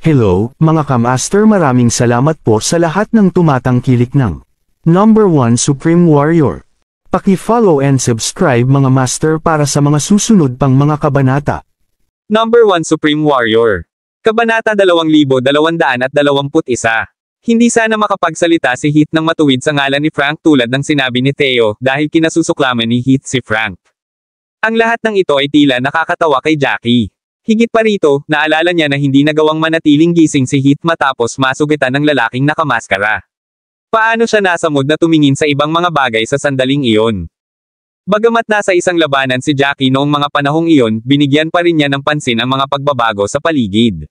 Hello, mga kamaster, maraming salamat po sa lahat ng tumatangkilik ng Number 1 Supreme Warrior. Paki-follow and subscribe mga master para sa mga susunod pang mga kabanata. Number 1 Supreme Warrior. Kabanata 2221. Hindi sana makapagsalita si Heath ng matuwid sa ngalan ni Frank tulad ng sinabi ni Theo dahil kinasusuklaman ni Heath si Frank. Ang lahat ng ito ay tila nakakatawa kay Jackie. Higit pa rito, naalala niya na hindi nagawang manatiling gising si Heath matapos masugitan ng lalaking nakamaskara. Paano siya nasa mood na tumingin sa ibang mga bagay sa sandaling iyon? Bagamat nasa isang labanan si Jackie noong mga panahong iyon, binigyan pa rin niya ng pansin ang mga pagbabago sa paligid.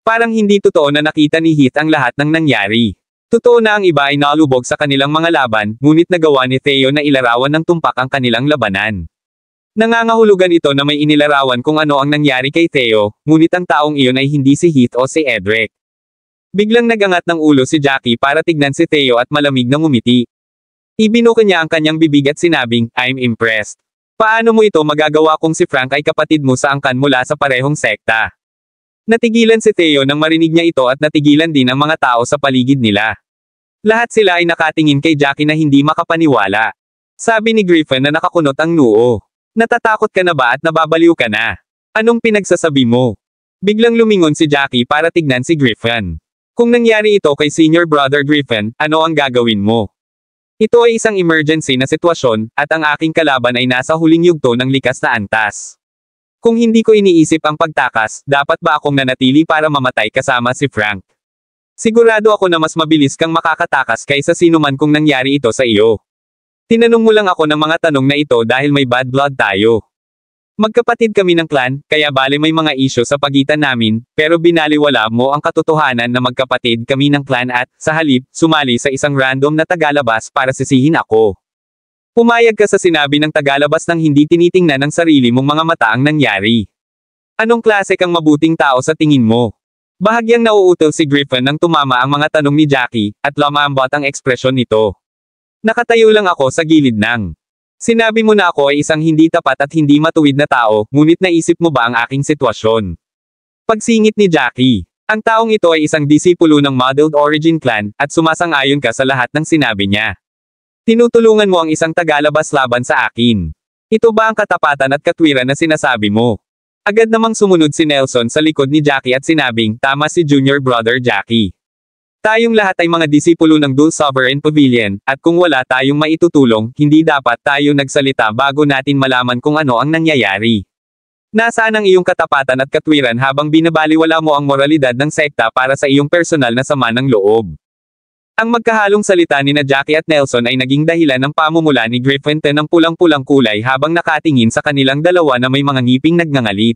Parang hindi totoo na nakita ni Heath ang lahat ng nangyari. Totoo na ang iba ay nalubog sa kanilang mga laban, ngunit nagawa ni Theo na ilarawan ng tumpak ang kanilang labanan. Nangangahulugan ito na may inilarawan kung ano ang nangyari kay Theo, ngunit ang taong iyon ay hindi si Heath o si Edric. Biglang nagangat ng ulo si Jackie para tignan si Theo at malamig na ngumiti. Ibinuka niya ang kanyang bibig at sinabing, "I'm impressed. Paano mo ito magagawa kung si Frank ay kapatid mo sa angkan mula sa parehong sekta?" Natigilan si Theo nang marinig niya ito at natigilan din ang mga tao sa paligid nila. Lahat sila ay nakatingin kay Jackie na hindi makapaniwala. Sabi ni Griffin na nakakunot ang noo. "Natatakot ka na ba at nababaliw ka na? Anong pinagsasabi mo?" Biglang lumingon si Jackie para tignan si Griffin. "Kung nangyari ito kay Senior Brother Griffin, ano ang gagawin mo? Ito ay isang emergency na sitwasyon, at ang aking kalaban ay nasa huling yugto ng likas na antas. Kung hindi ko iniisip ang pagtakas, dapat ba akong nanatili para mamatay kasama si Frank? Sigurado ako na mas mabilis kang makakatakas kaysa sinuman kung nangyari ito sa iyo. Tinanong mo lang ako ng mga tanong na ito dahil may bad blood tayo. Magkapatid kami ng clan, kaya bale may mga isyo sa pagitan namin, pero binaliwala mo ang katotohanan na magkapatid kami ng clan at, sa halip, sumali sa isang random na tagalabas para sisihin ako. Pumayag ka sa sinabi ng tagalabas nang hindi tinitingnan ng sarili mong mga mata ang nangyari. Anong klase kang mabuting tao sa tingin mo?" Bahagyang nauutal si Griffin nang tumama ang mga tanong ni Jackie, at lumambot ang ekspresyon nito. "Nakatayo lang ako sa gilid ng. Sinabi mo na ako ay isang hindi tapat at hindi matuwid na tao, ngunit naisip mo ba ang aking sitwasyon?" Pagsingit ni Jackie. Ang taong ito ay isang disipulo ng Modeled Origin Clan, at sumasang-ayon ka sa lahat ng sinabi niya. Tinutulungan mo ang isang tagalabas laban sa akin. Ito ba ang katapatan at katwiran na sinasabi mo? Agad namang sumunod si Nelson sa likod ni Jackie at sinabing, "Tama si Junior Brother Jackie. Tayong lahat ay mga disipulo ng Dual Sovereign Pavilion, at kung wala tayong maitutulong, hindi dapat tayo nagsalita bago natin malaman kung ano ang nangyayari. Nasaan ang iyong katapatan at katwiran habang binabaliwala mo ang moralidad ng sekta para sa iyong personal na sama ng loob?" Ang magkahalong salita ni na Jackie at Nelson ay naging dahilan ng pamumula ni Griffin ng pulang-pulang kulay habang nakatingin sa kanilang dalawa na may mga ngiping nagngangalit.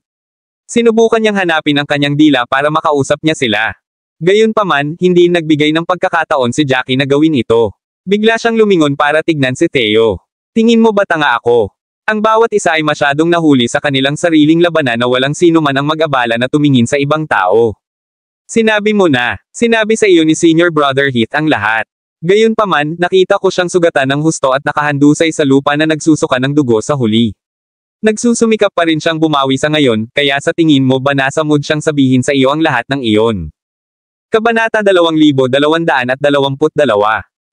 Sinubukan niyang hanapin ang kanyang dila para makausap niya sila. Gayunpaman, hindi nagbigay ng pagkakataon si Jackie na gawin ito. Bigla siyang lumingon para tignan si Theo. "Tingin mo ba tanga ako?" Ang bawat isa ay masyadong nahuli sa kanilang sariling labanan na walang sino man ang mag-abala na tumingin sa ibang tao. "Sinabi mo na. Sinabi sa iyo ni Senior Brother Heath ang lahat. Gayunpaman, nakita ko siyang sugatan ng husto at nakahandusay sa lupa na nagsusuka ng dugo sa huli. Nagsusumikap pa rin siyang bumawi sa ngayon, kaya sa tingin mo ba nasa mood siyang sabihin sa iyo ang lahat ng iyon?" Kabanata 2222.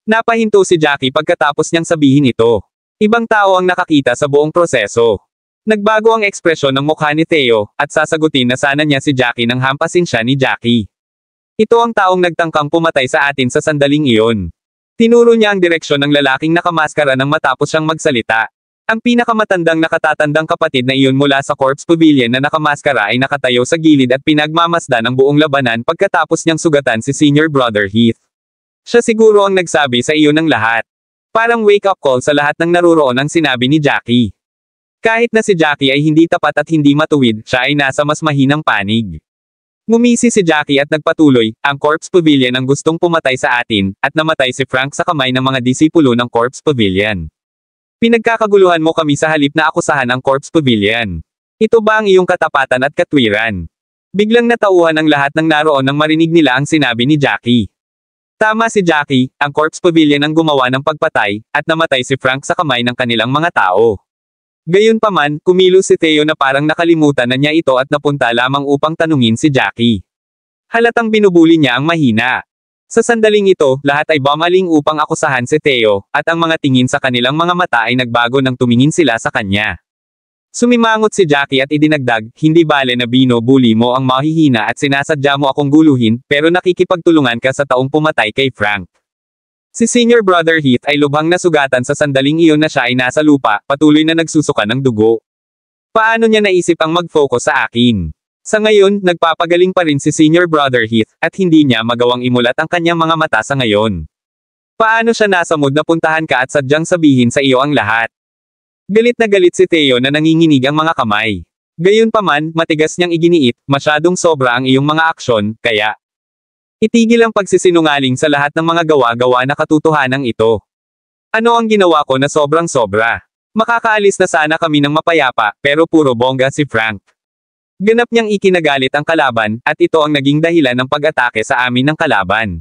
Napahinto si Jackie pagkatapos niyang sabihin ito. Ibang tao ang nakakita sa buong proseso. Nagbago ang ekspresyon ng mukha ni Theo, at sasagutin na sana niya si Jackie nang hampasin siya ni Jackie. "Ito ang taong nagtangkang pumatay sa atin sa sandaling iyon." Tinuro niya ang direksyon ng lalaking nakamaskara nang matapos siyang magsalita. Ang pinakamatandang nakatatandang kapatid na iyon mula sa Corpse Pavilion na nakamaskara ay nakatayo sa gilid at pinagmamasdan ang buong labanan pagkatapos niyang sugatan si Senior Brother Heath. Siya siguro ang nagsabi sa iyo ng lahat. Parang wake-up call sa lahat ng naruroon ang sinabi ni Jackie. Kahit na si Jackie ay hindi tapat at hindi matuwid, siya ay nasa mas mahinang panig. Ngumisi si Jackie at nagpatuloy, "Ang Corpse Pavilion ang gustong pumatay sa atin, at namatay si Frank sa kamay ng mga disipulo ng Corpse Pavilion. Pinagkakaguluhan mo kami sa halip na akusahan ang Corpse Pavilion. Ito ba ang iyong katapatan at katwiran?" Biglang natauhan ang lahat ng naroon nang marinig nila ang sinabi ni Jackie. Tama si Jackie, ang Corpse Pavilion ang gumawa ng pagpatay, at namatay si Frank sa kamay ng kanilang mga tao. Gayunpaman, kumilos si Theo na parang nakalimutan na niya ito at napunta lamang upang tanungin si Jackie. Halatang binubuli niya ang mahina. Sa sandaling ito, lahat ay bumaling upang akusahan si Theo, at ang mga tingin sa kanilang mga mata ay nagbago nang tumingin sila sa kanya. Sumimangot si Jackie at idinagdag, hindi bale na binubuli mo ang mahihina at sinasadya mo akong guluhin, pero nakikipagtulungan ka sa taong pumatay kay Frank. Si Senior Brother Heath ay lubhang nasugatan sa sandaling iyon na siya ay nasa lupa, patuloy na nagsusuka ng dugo. Paano niya naisip ang mag-focus sa akin? Sa ngayon, nagpapagaling pa rin si Senior Brother Heath, at hindi niya magawang imulat ang kanyang mga mata sa ngayon. Paano siya nasa mood na puntahan ka at sadyang sabihin sa iyo ang lahat? Galit na galit si Theo na nanginginig ang mga kamay. Gayunpaman, matigas niyang iginiit, masyadong sobra ang iyong mga aksyon, kaya itigil ang pagsisinungaling sa lahat ng mga gawa-gawa na katotohanan ito. Ano ang ginawa ko na sobrang sobra? Makakaalis na sana kami ng mapayapa, pero puro bongga si Frank. Ganap niyang ikinagalit ang kalaban, at ito ang naging dahilan ng pag-atake sa amin ng kalaban.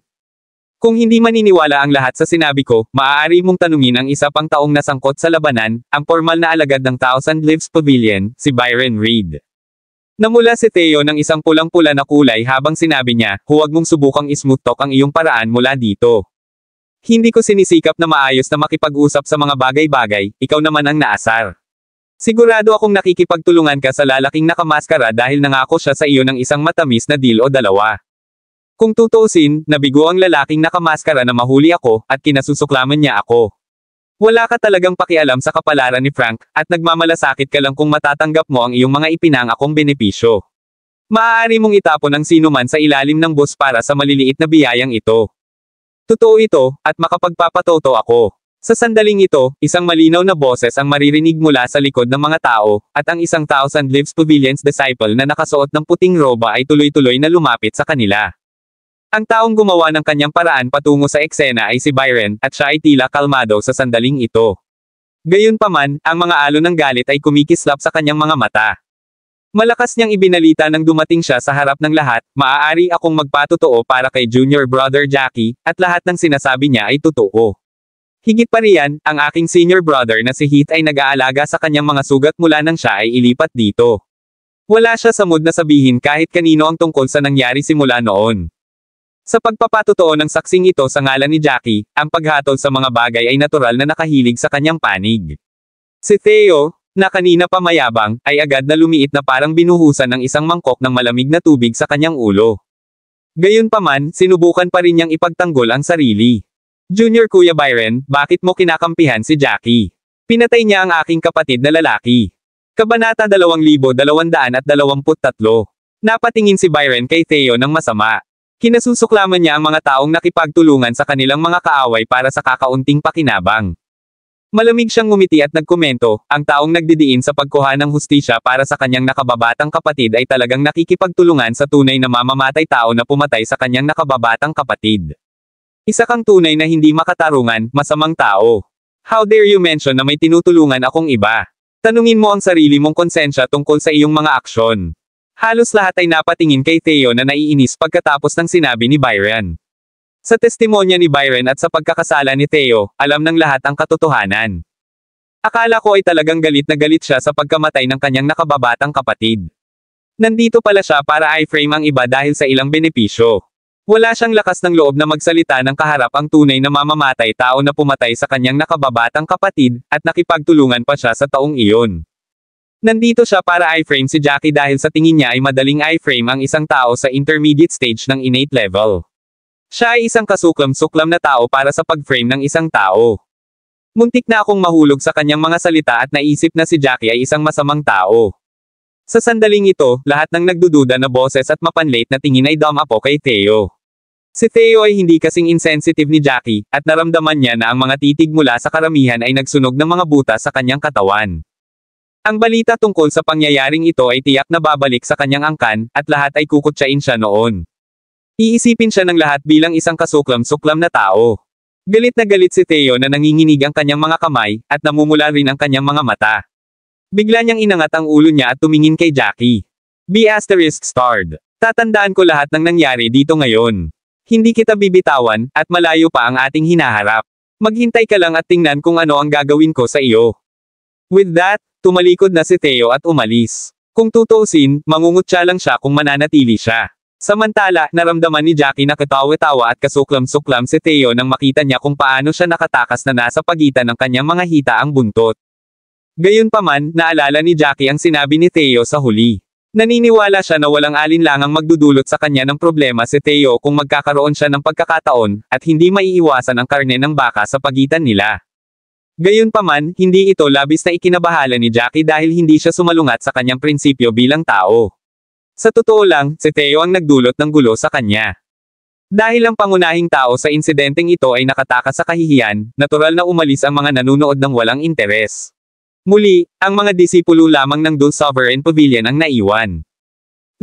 Kung hindi maniniwala ang lahat sa sinabi ko, maaari mong tanungin ang isa pang taong nasangkot sa labanan, ang formal na alagad ng Thousand Leaves Pavilion, si Byron Reed. Namula si Theo ng isang pulang-pula na kulay habang sinabi niya, huwag mong subukang ismooth talk ang iyong paraan mula dito. Hindi ko sinisikap na maayos na makipag-usap sa mga bagay-bagay, ikaw naman ang naasar. Sigurado akong nakikipagtulungan ka sa lalaking nakamaskara dahil nangako siya sa iyo ng isang matamis na deal o dalawa. Kung tutuusin, nabigo ang lalaking nakamaskara na mahuli ako, at kinasusuklaman niya ako. Wala ka talagang pakialam sa kapalaran ni Frank, at nagmamalasakit ka lang kung matatanggap mo ang iyong mga ipinangakong benepisyo. Maaari mong itapon ang sinuman sa ilalim ng bus para sa maliliit na biyayang ito. Totoo ito, at makapagpapatoto ako. Sa sandaling ito, isang malinaw na boses ang maririnig mula sa likod ng mga tao, at ang isang Thousand Leaves Pavilion's disciple na nakasuot ng puting roba ay tuloy-tuloy na lumapit sa kanila. Ang taong gumawa ng kanyang paraan patungo sa eksena ay si Byron, at siya ay tila kalmado sa sandaling ito. Gayunpaman, ang mga alon ng galit ay kumikislap sa kanyang mga mata. Malakas niyang ibinalita nang dumating siya sa harap ng lahat, maaari akong magpatotoo para kay Junior Brother Jackie, at lahat ng sinasabi niya ay totoo. Higit pa riyan, ang aking senior brother na si Heath ay nag-aalaga sa kanyang mga sugat mula nang siya ay ilipat dito. Wala siya sa mood na sabihin kahit kanino ang tungkol sa nangyari simula noon. Sa pagpapatotoo ng saksing ito sa ngalan ni Jackie, ang paghatol sa mga bagay ay natural na nakahilig sa kanyang panig. Si Theo, na kanina pa mayabang, ay agad na lumiit na parang binuhusan ng isang mangkok ng malamig na tubig sa kanyang ulo. Gayunpaman, sinubukan pa rin niyang ipagtanggol ang sarili. Junior Kuya Byron, bakit mo kinakampihan si Jackie? Pinatay niya ang aking kapatid na lalaki. Kabanata 2223. Napatingin si Byron kay Theo ng masama. Kinasusuklaman niya ang mga taong nakipagtulungan sa kanilang mga kaaway para sa kakaunting pakinabang. Malamig siyang ngumiti at nagkomento, ang taong nagdidiin sa pagkuha ng hustisya para sa kanyang nakababatang kapatid ay talagang nakikipagtulungan sa tunay na mamamatay tao na pumatay sa kanyang nakababatang kapatid. Isa kang tunay na hindi makatarungan, masamang tao. How dare you mention na may tinutulungan akong iba? Tanungin mo ang sarili mong konsensya tungkol sa iyong mga aksyon. Halos lahat ay napatingin kay Theo na naiinis pagkatapos ng sinabi ni Byron. Sa testimonya ni Byron at sa pagkakasala ni Theo, alam ng lahat ang katotohanan. Akala ko ay talagang galit na galit siya sa pagkamatay ng kanyang nakababatang kapatid. Nandito pala siya para i-frame ang iba dahil sa ilang benepisyo. Wala siyang lakas ng loob na magsalita ng kaharap ang tunay na mamamatay tao na pumatay sa kanyang nakababatang kapatid, at nakipagtulungan pa siya sa taong iyon. Nandito siya para i-frame si Jackie dahil sa tingin niya ay madaling i-frame ang isang tao sa intermediate stage ng innate level. Siya ay isang kasuklam-suklam na tao para sa pag-frame ng isang tao. Muntik na akong mahulog sa kanyang mga salita at naisip na si Jackie ay isang masamang tao. Sa sandaling ito, lahat ng nagdududa na boses at mapanlate na tingin ay dumapo kay Theo. Si Theo ay hindi kasing insensitive ni Jackie, at naramdaman niya na ang mga titig mula sa karamihan ay nagsunog ng mga butas sa kanyang katawan. Ang balita tungkol sa pangyayaring ito ay tiyak na babalik sa kanyang angkan, at lahat ay kukutsain siya noon. Iisipin siya ng lahat bilang isang kasuklam-suklam na tao. Galit na galit si Theo na nanginginig ang kanyang mga kamay, at namumula rin ang kanyang mga mata. Bigla niyang inangat ang ulo niya at tumingin kay Jackie. ****. Tatandaan ko lahat ng nangyari dito ngayon. Hindi kita bibitawan, at malayo pa ang ating hinaharap. Maghintay ka lang at tingnan kung ano ang gagawin ko sa iyo. With that, tumalikod na si Theo at umalis. Kung tutuusin, mangungutya lang siya kung mananatili siya. Samantala, naramdaman ni Jackie na katawa-tawa at kasuklam-suklam si Theo nang makita niya kung paano siya nakatakas na nasa pagitan ng kanyang mga hitaang buntot. Gayunpaman, naalala ni Jackie ang sinabi ni Theo sa huli. Naniniwala siya na walang alinlangang magdudulot sa kanya ng problema si Theo kung magkakaroon siya ng pagkakataon, at hindi maiiwasan ang karne ng baka sa pagitan nila. Gayunpaman, hindi ito labis na ikinabahala ni Jackie dahil hindi siya sumalungat sa kanyang prinsipyo bilang tao. Sa totoo lang, si Theo ang nagdulot ng gulo sa kanya. Dahil ang pangunahing tao sa insidenteng ito ay nakatakas sa kahihiyan, natural na umalis ang mga nanunood ng walang interes. Muli, ang mga disipulo lamang ng Dulce Sovereign Pavilion ang naiwan.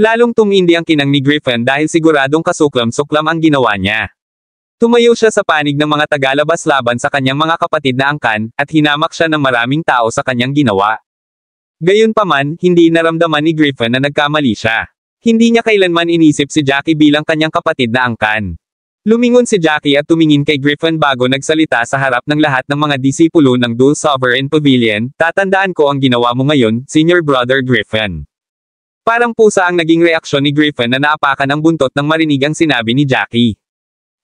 Lalong tumindi ang kinang ni Griffin dahil siguradong kasuklam-suklam ang ginawa niya. Tumayo siya sa panig ng mga tagalabas laban sa kanyang mga kapatid na angkan, at hinamak siya ng maraming tao sa kanyang ginawa. Gayunpaman, hindi naramdaman ni Griffin na nagkamali siya. Hindi niya kailanman inisip si Jackie bilang kanyang kapatid na angkan. Lumingon si Jackie at tumingin kay Griffin bago nagsalita sa harap ng lahat ng mga disipulo ng Dulce Sovereign Pavilion. Tatandaan ko ang ginawa mo ngayon, Senior Brother Griffin. Parang pusa ang naging reaksyon ni Griffin na naapakan ang buntot nang marinig ang sinabi ni Jackie.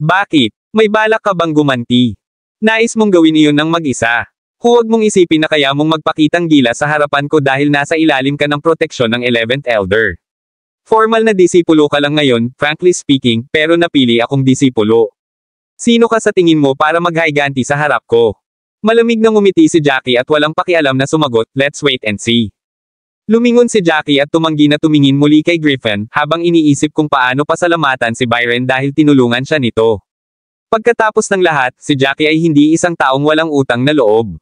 Bakit? May balak ka bang gumanti? Nais mong gawin iyon ng mag-isa? Huwag mong isipin na kaya mong magpakitang gila sa harapan ko dahil nasa ilalim ka ng proteksyon ng 11th Elder. Formal na disipulo ka lang ngayon, frankly speaking, pero napili akong disipulo. Sino ka sa tingin mo para maghayganti sa harap ko? Malamig na ngumiti si Jackie at walang pakialam na sumagot, let's wait and see. Lumingon si Jackie at tumanggi na tumingin muli kay Griffin, habang iniisip kung paano pasalamatan si Byron dahil tinulungan siya nito. Pagkatapos ng lahat, si Jackie ay hindi isang taong walang utang na loob.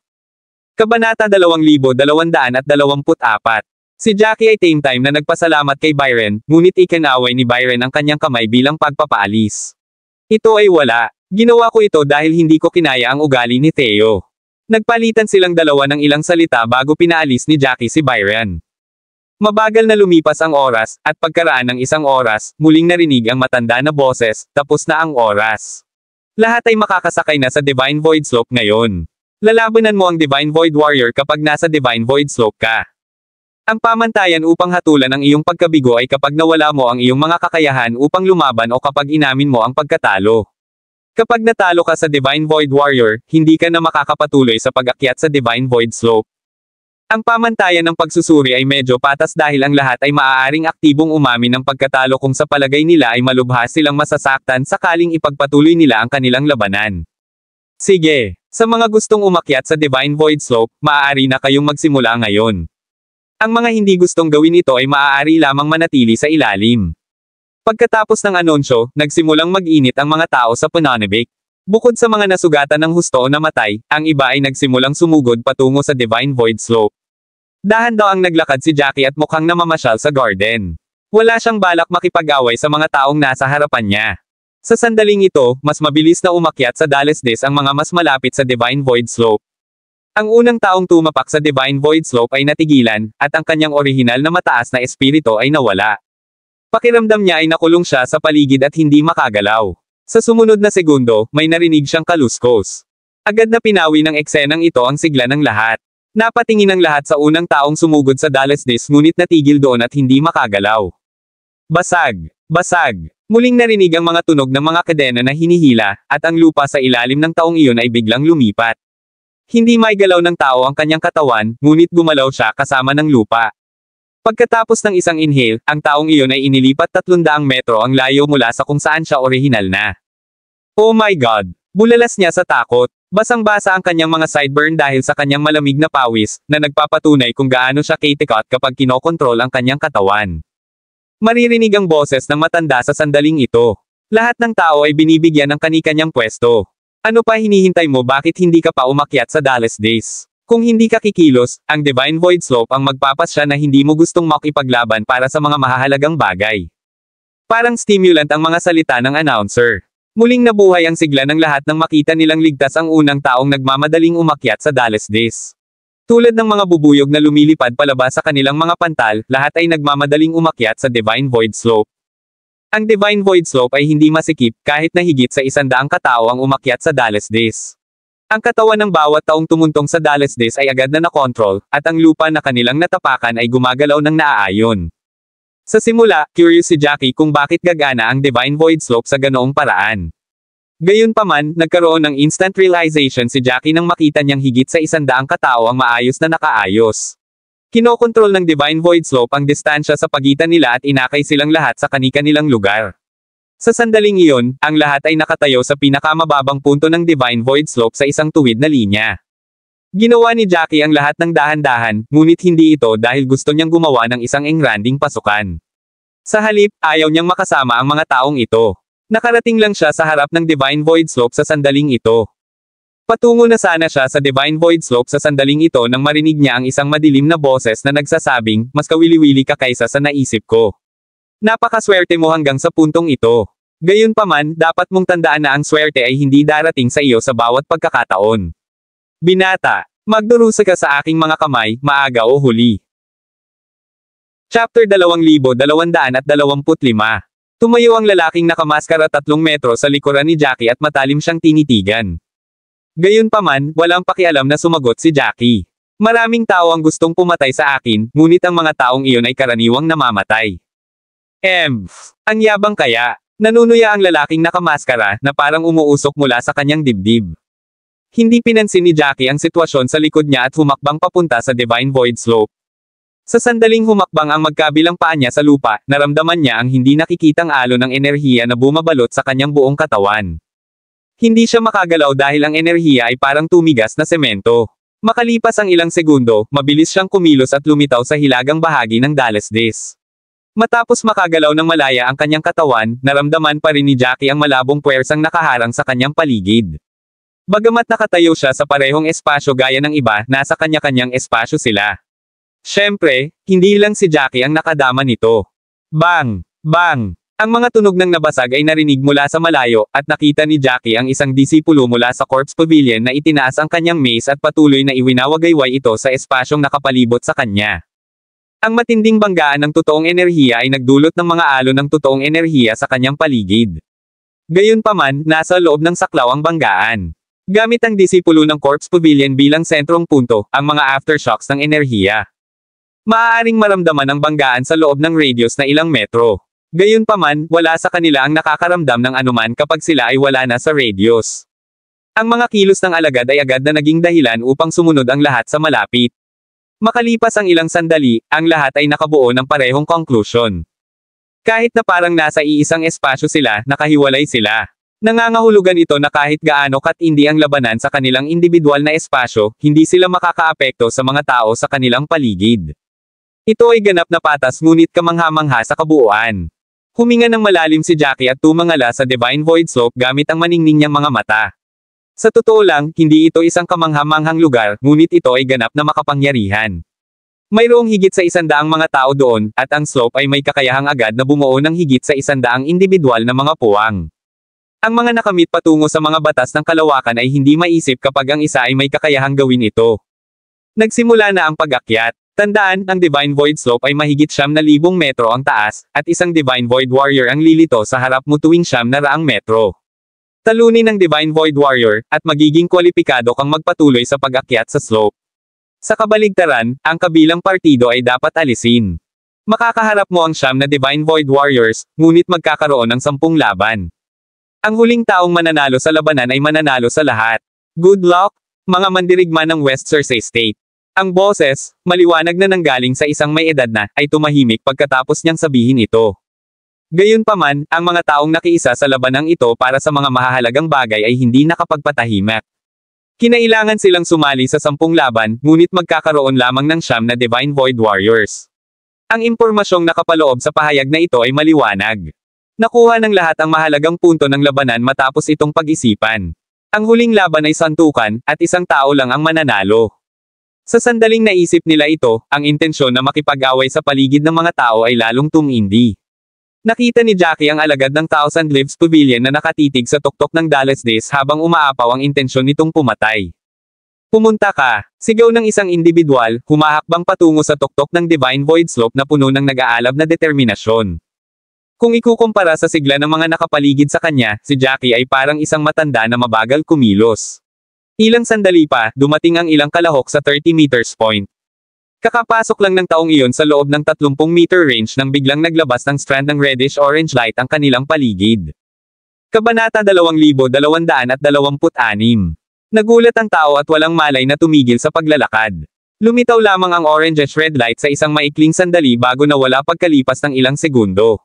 Kabanata 2224. Si Jackie ay same time na nagpasalamat kay Byron, ngunit ikinaway ni Byron ang kanyang kamay bilang pagpapaalis. Ito ay wala. Ginawa ko ito dahil hindi ko kinaya ang ugali ni Theo. Nagpalitan silang dalawa ng ilang salita bago pinaalis ni Jackie si Byron. Mabagal na lumipas ang oras, at pagkaraan ng isang oras, muling narinig ang matanda na boses, tapos na ang oras. Lahat ay makakasakay na sa Divine Void Slope ngayon. Lalabanan mo ang Divine Void Warrior kapag nasa Divine Void Slope ka. Ang pamantayan upang hatulan ang iyong pagkabigo ay kapag nawala mo ang iyong mga kakayahan upang lumaban o kapag inamin mo ang pagkatalo. Kapag natalo ka sa Divine Void Warrior, hindi ka na makakapatuloy sa pag-akyat sa Divine Void Slope. Ang pamantayan ng pagsusuri ay medyo patas dahil ang lahat ay maaaring aktibong umamin ng pagkatalo kung sa palagay nila ay malubhas silang masasaktan sakaling ipagpatuloy nila ang kanilang labanan. Sige, sa mga gustong umakyat sa Divine Void Slope, maaari na kayong magsimula ngayon. Ang mga hindi gustong gawin ito ay maaari lamang manatili sa ilalim. Pagkatapos ng anunsyo, nagsimulang mag-init ang mga tao sa Punanibik. Bukod sa mga nasugatan ng husto o namatay, ang iba ay nagsimulang sumugod patungo sa Divine Void Slope. Dahan-dahang naglakad si Jackie at mukhang namamasyal sa garden. Wala siyang balak makipag-away sa mga taong nasa harapan niya. Sa sandaling ito, mas mabilis na umakyat sa Dalles Des ang mga mas malapit sa Divine Void Slope. Ang unang taong tumapak sa Divine Void Slope ay natigilan, at ang kanyang orihinal na mataas na espiritu ay nawala. Pakiramdam niya ay nakulong siya sa paligid at hindi makagalaw. Sa sumunod na segundo, may narinig siyang kaluskos. Agad na pinawi ng eksenang ito ang sigla ng lahat. Napatingin ang lahat sa unang taong sumugod sa Dalles Des ngunit natigil doon at hindi makagalaw. Basag! Basag! Muling narinig ang mga tunog ng mga kadena na hinihila, at ang lupa sa ilalim ng taong iyon ay biglang lumipat. Hindi maigalaw ng tao ang kanyang katawan, ngunit gumalaw siya kasama ng lupa. Pagkatapos ng isang inhale, ang taong iyon ay inilipat 300 metro ang layo mula sa kung saan siya orihinal na. Oh my God! Bulalas niya sa takot. Basang-basa ang kanyang mga sideburn dahil sa kanyang malamig na pawis, na nagpapatunay kung gaano siya kitikot kapag kinokontrol ang kanyang katawan. Maririnig ang boses ng matanda sa sandaling ito. Lahat ng tao ay binibigyan ng kani-kanyang pwesto. Ano pa hinihintay mo, bakit hindi ka pa umakyat sa Dalles Des? Kung hindi ka kikilos, ang Divine Void Slope ang magpapasya na hindi mo gustong makipaglaban para sa mga mahahalagang bagay. Parang stimulant ang mga salita ng announcer. Muling nabuhay ang sigla ng lahat nang makita nilang ligtas ang unang taong nagmamadaling umakyat sa Dalles Des. Tulad ng mga bubuyog na lumilipad palabas sa kanilang mga pantal, lahat ay nagmamadaling umakyat sa Divine Void Slope. Ang Divine Void Slope ay hindi masikip, kahit na higit sa 100 katao ang umakyat sa Dalles Des. Ang katawan ng bawat taong tumuntong sa Dalles Des ay agad na nakontrol, at ang lupa na kanilang natapakan ay gumagalaw ng naaayon. Sa simula, curious si Jackie kung bakit gagana ang Divine Void Slope sa ganoong paraan. Gayunpaman, nagkaroon ng instant realization si Jackie nang makita niyang higit sa 100 katao ang maayos na nakaayos. Kinokontrol ng Divine Void Slope ang distansya sa pagitan nila at inakay silang lahat sa kani-kanilang lugar. Sa sandaling iyon, ang lahat ay nakatayo sa pinakamababang punto ng Divine Void Slope sa isang tuwid na linya. Ginawa ni Jackie ang lahat ng dahan-dahan, ngunit hindi ito dahil gusto niyang gumawa ng isang engranding pasukan. Sa halip, ayaw niyang makasama ang mga taong ito. Nakarating lang siya sa harap ng Divine Void Slope sa sandaling ito. Patungo na sana siya sa Divine Void Slope sa sandaling ito nang marinig niya ang isang madilim na boses na nagsasabing, mas kawili-wili ka kaysa sa naisip ko. Napakaswerte mo hanggang sa puntong ito. Gayunpaman, dapat mong tandaan na ang swerte ay hindi darating sa iyo sa bawat pagkakataon. Binata, magdurusa ka sa aking mga kamay, maaga o huli. Chapter 2225. Tumayo ang lalaking nakamaskara 3 metro sa likuran ni Jackie at matalim siyang tinitigan. Gayunpaman, walang pakialam na sumagot si Jackie. Maraming tao ang gustong pumatay sa akin, ngunit ang mga taong iyon ay karaniwang namamatay. Ang yabang kaya, nanunuya ang lalaking nakamaskara na parang umuusok mula sa kanyang dibdib. Hindi pinansin ni Jackie ang sitwasyon sa likod niya at humakbang papunta sa Divine Void Slope. Sa sandaling humakbang ang magkabilang paa niya sa lupa, naramdaman niya ang hindi nakikitang alon ng enerhiya na bumabalot sa kanyang buong katawan. Hindi siya makagalaw dahil ang enerhiya ay parang tumigas na semento. Makalipas ang ilang segundo, mabilis siyang kumilos at lumitaw sa hilagang bahagi ng Dalesdes. Matapos makagalaw ng malaya ang kanyang katawan, naramdaman pa rin ni Jackie ang malabong puwersang nakaharang sa kanyang paligid. Bagamat nakatayo siya sa parehong espasyo gaya ng iba, nasa kanya-kanyang espasyo sila. Siyempre, hindi lang si Jackie ang nakadama nito. Bang! Bang! Ang mga tunog ng nabasag ay narinig mula sa malayo, at nakita ni Jackie ang isang disipulo mula sa Corpse Pavilion na itinaas ang kanyang mace at patuloy na iwinawagayway ito sa espasyong nakapalibot sa kanya. Ang matinding banggaan ng totoong enerhiya ay nagdulot ng mga alon ng totoong enerhiya sa kanyang paligid. Gayunpaman, nasa loob ng saklaw ang banggaan. Gamit ang disipulo ng Corpse Pavilion bilang sentrong punto, ang mga aftershocks ng enerhiya. Maaaring maramdaman ang banggaan sa loob ng radius na ilang metro. Gayunpaman, wala sa kanila ang nakakaramdam ng anuman kapag sila ay wala na sa radius. Ang mga kilos ng alagad ay agad na naging dahilan upang sumunod ang lahat sa malapit. Makalipas ang ilang sandali, ang lahat ay nakabuo ng parehong conclusion. Kahit na parang nasa iisang espasyo sila, nakahiwalay sila. Nangangahulugan ito na kahit gaano katindi ang labanan sa kanilang individual na espasyo, hindi sila makakaapekto sa mga tao sa kanilang paligid. Ito ay ganap na patas ngunit kamangha-mangha sa kabuuan. Huminga ng malalim si Jackie at tumangala sa Divine Void Slope gamit ang maningning niyang mga mata. Sa totoo lang, hindi ito isang kamangha-manghang lugar, ngunit ito ay ganap na makapangyarihan. Mayroong higit sa 100 mga tao doon, at ang slope ay may kakayahang agad na bumuo ng higit sa 100 individual na mga puwang. Ang mga nakamit patungo sa mga batas ng kalawakan ay hindi maisip kapag ang isa ay may kakayahang gawin ito. Nagsimula na ang pag-akyat. Tandaan, ang Divine Void Slope ay mahigit 9,000 metro ang taas, at isang Divine Void Warrior ang lilito sa harap mo tuwing 900 metro. Talunin ang Divine Void Warrior, at magiging kwalipikado kang magpatuloy sa pag-akyat sa slope. Sa kabaligtaran, ang kabilang partido ay dapat alisin. Makakaharap mo ang 9 na Divine Void Warriors, ngunit magkakaroon ng 10 laban. Ang huling taong mananalo sa labanan ay mananalo sa lahat. Good luck, mga mandirigma ng West Cersei State. Ang boses, maliwanag na nanggaling sa isang may edad na, ay tumahimik pagkatapos niyang sabihin ito. Gayunpaman, ang mga taong nakiisa sa labanang ito para sa mga mahahalagang bagay ay hindi nakapagpatahimik. Kinailangan silang sumali sa 10 laban, ngunit magkakaroon lamang ng 9 na Divine Void Warriors. Ang impormasyong nakapaloob sa pahayag na ito ay maliwanag. Nakuha ng lahat ang mahalagang punto ng labanan matapos itong pag-isipan. Ang huling laban ay santukan, at isang tao lang ang mananalo. Sa sandaling naisip nila ito, ang intensyon na makipag-away sa paligid ng mga tao ay lalong tumindi. Nakita ni Jackie ang alagad ng Thousand Leaves Pavilion na nakatitig sa tuktok ng Dalesdes habang umaapaw ang intensyon nitong pumatay. Pumunta ka, sigaw ng isang individual, humahakbang patungo sa tuktok ng Divine Void Slope na puno ng nag-aalab na determinasyon. Kung ikukumpara sa sigla ng mga nakapaligid sa kanya, si Jackie ay parang isang matanda na mabagal kumilos. Ilang sandali pa, dumating ang ilang kalahok sa 30 meters point. Kakapasok lang ng taong iyon sa loob ng 30-meter range nang biglang naglabas ng strand ng reddish-orange light ang kanilang paligid. Kabanata 2226. Nagulat ang tao at walang malay na tumigil sa paglalakad. Lumitaw lamang ang orangish red light sa isang maikling sandali bago nawala pagkalipas ng ilang segundo.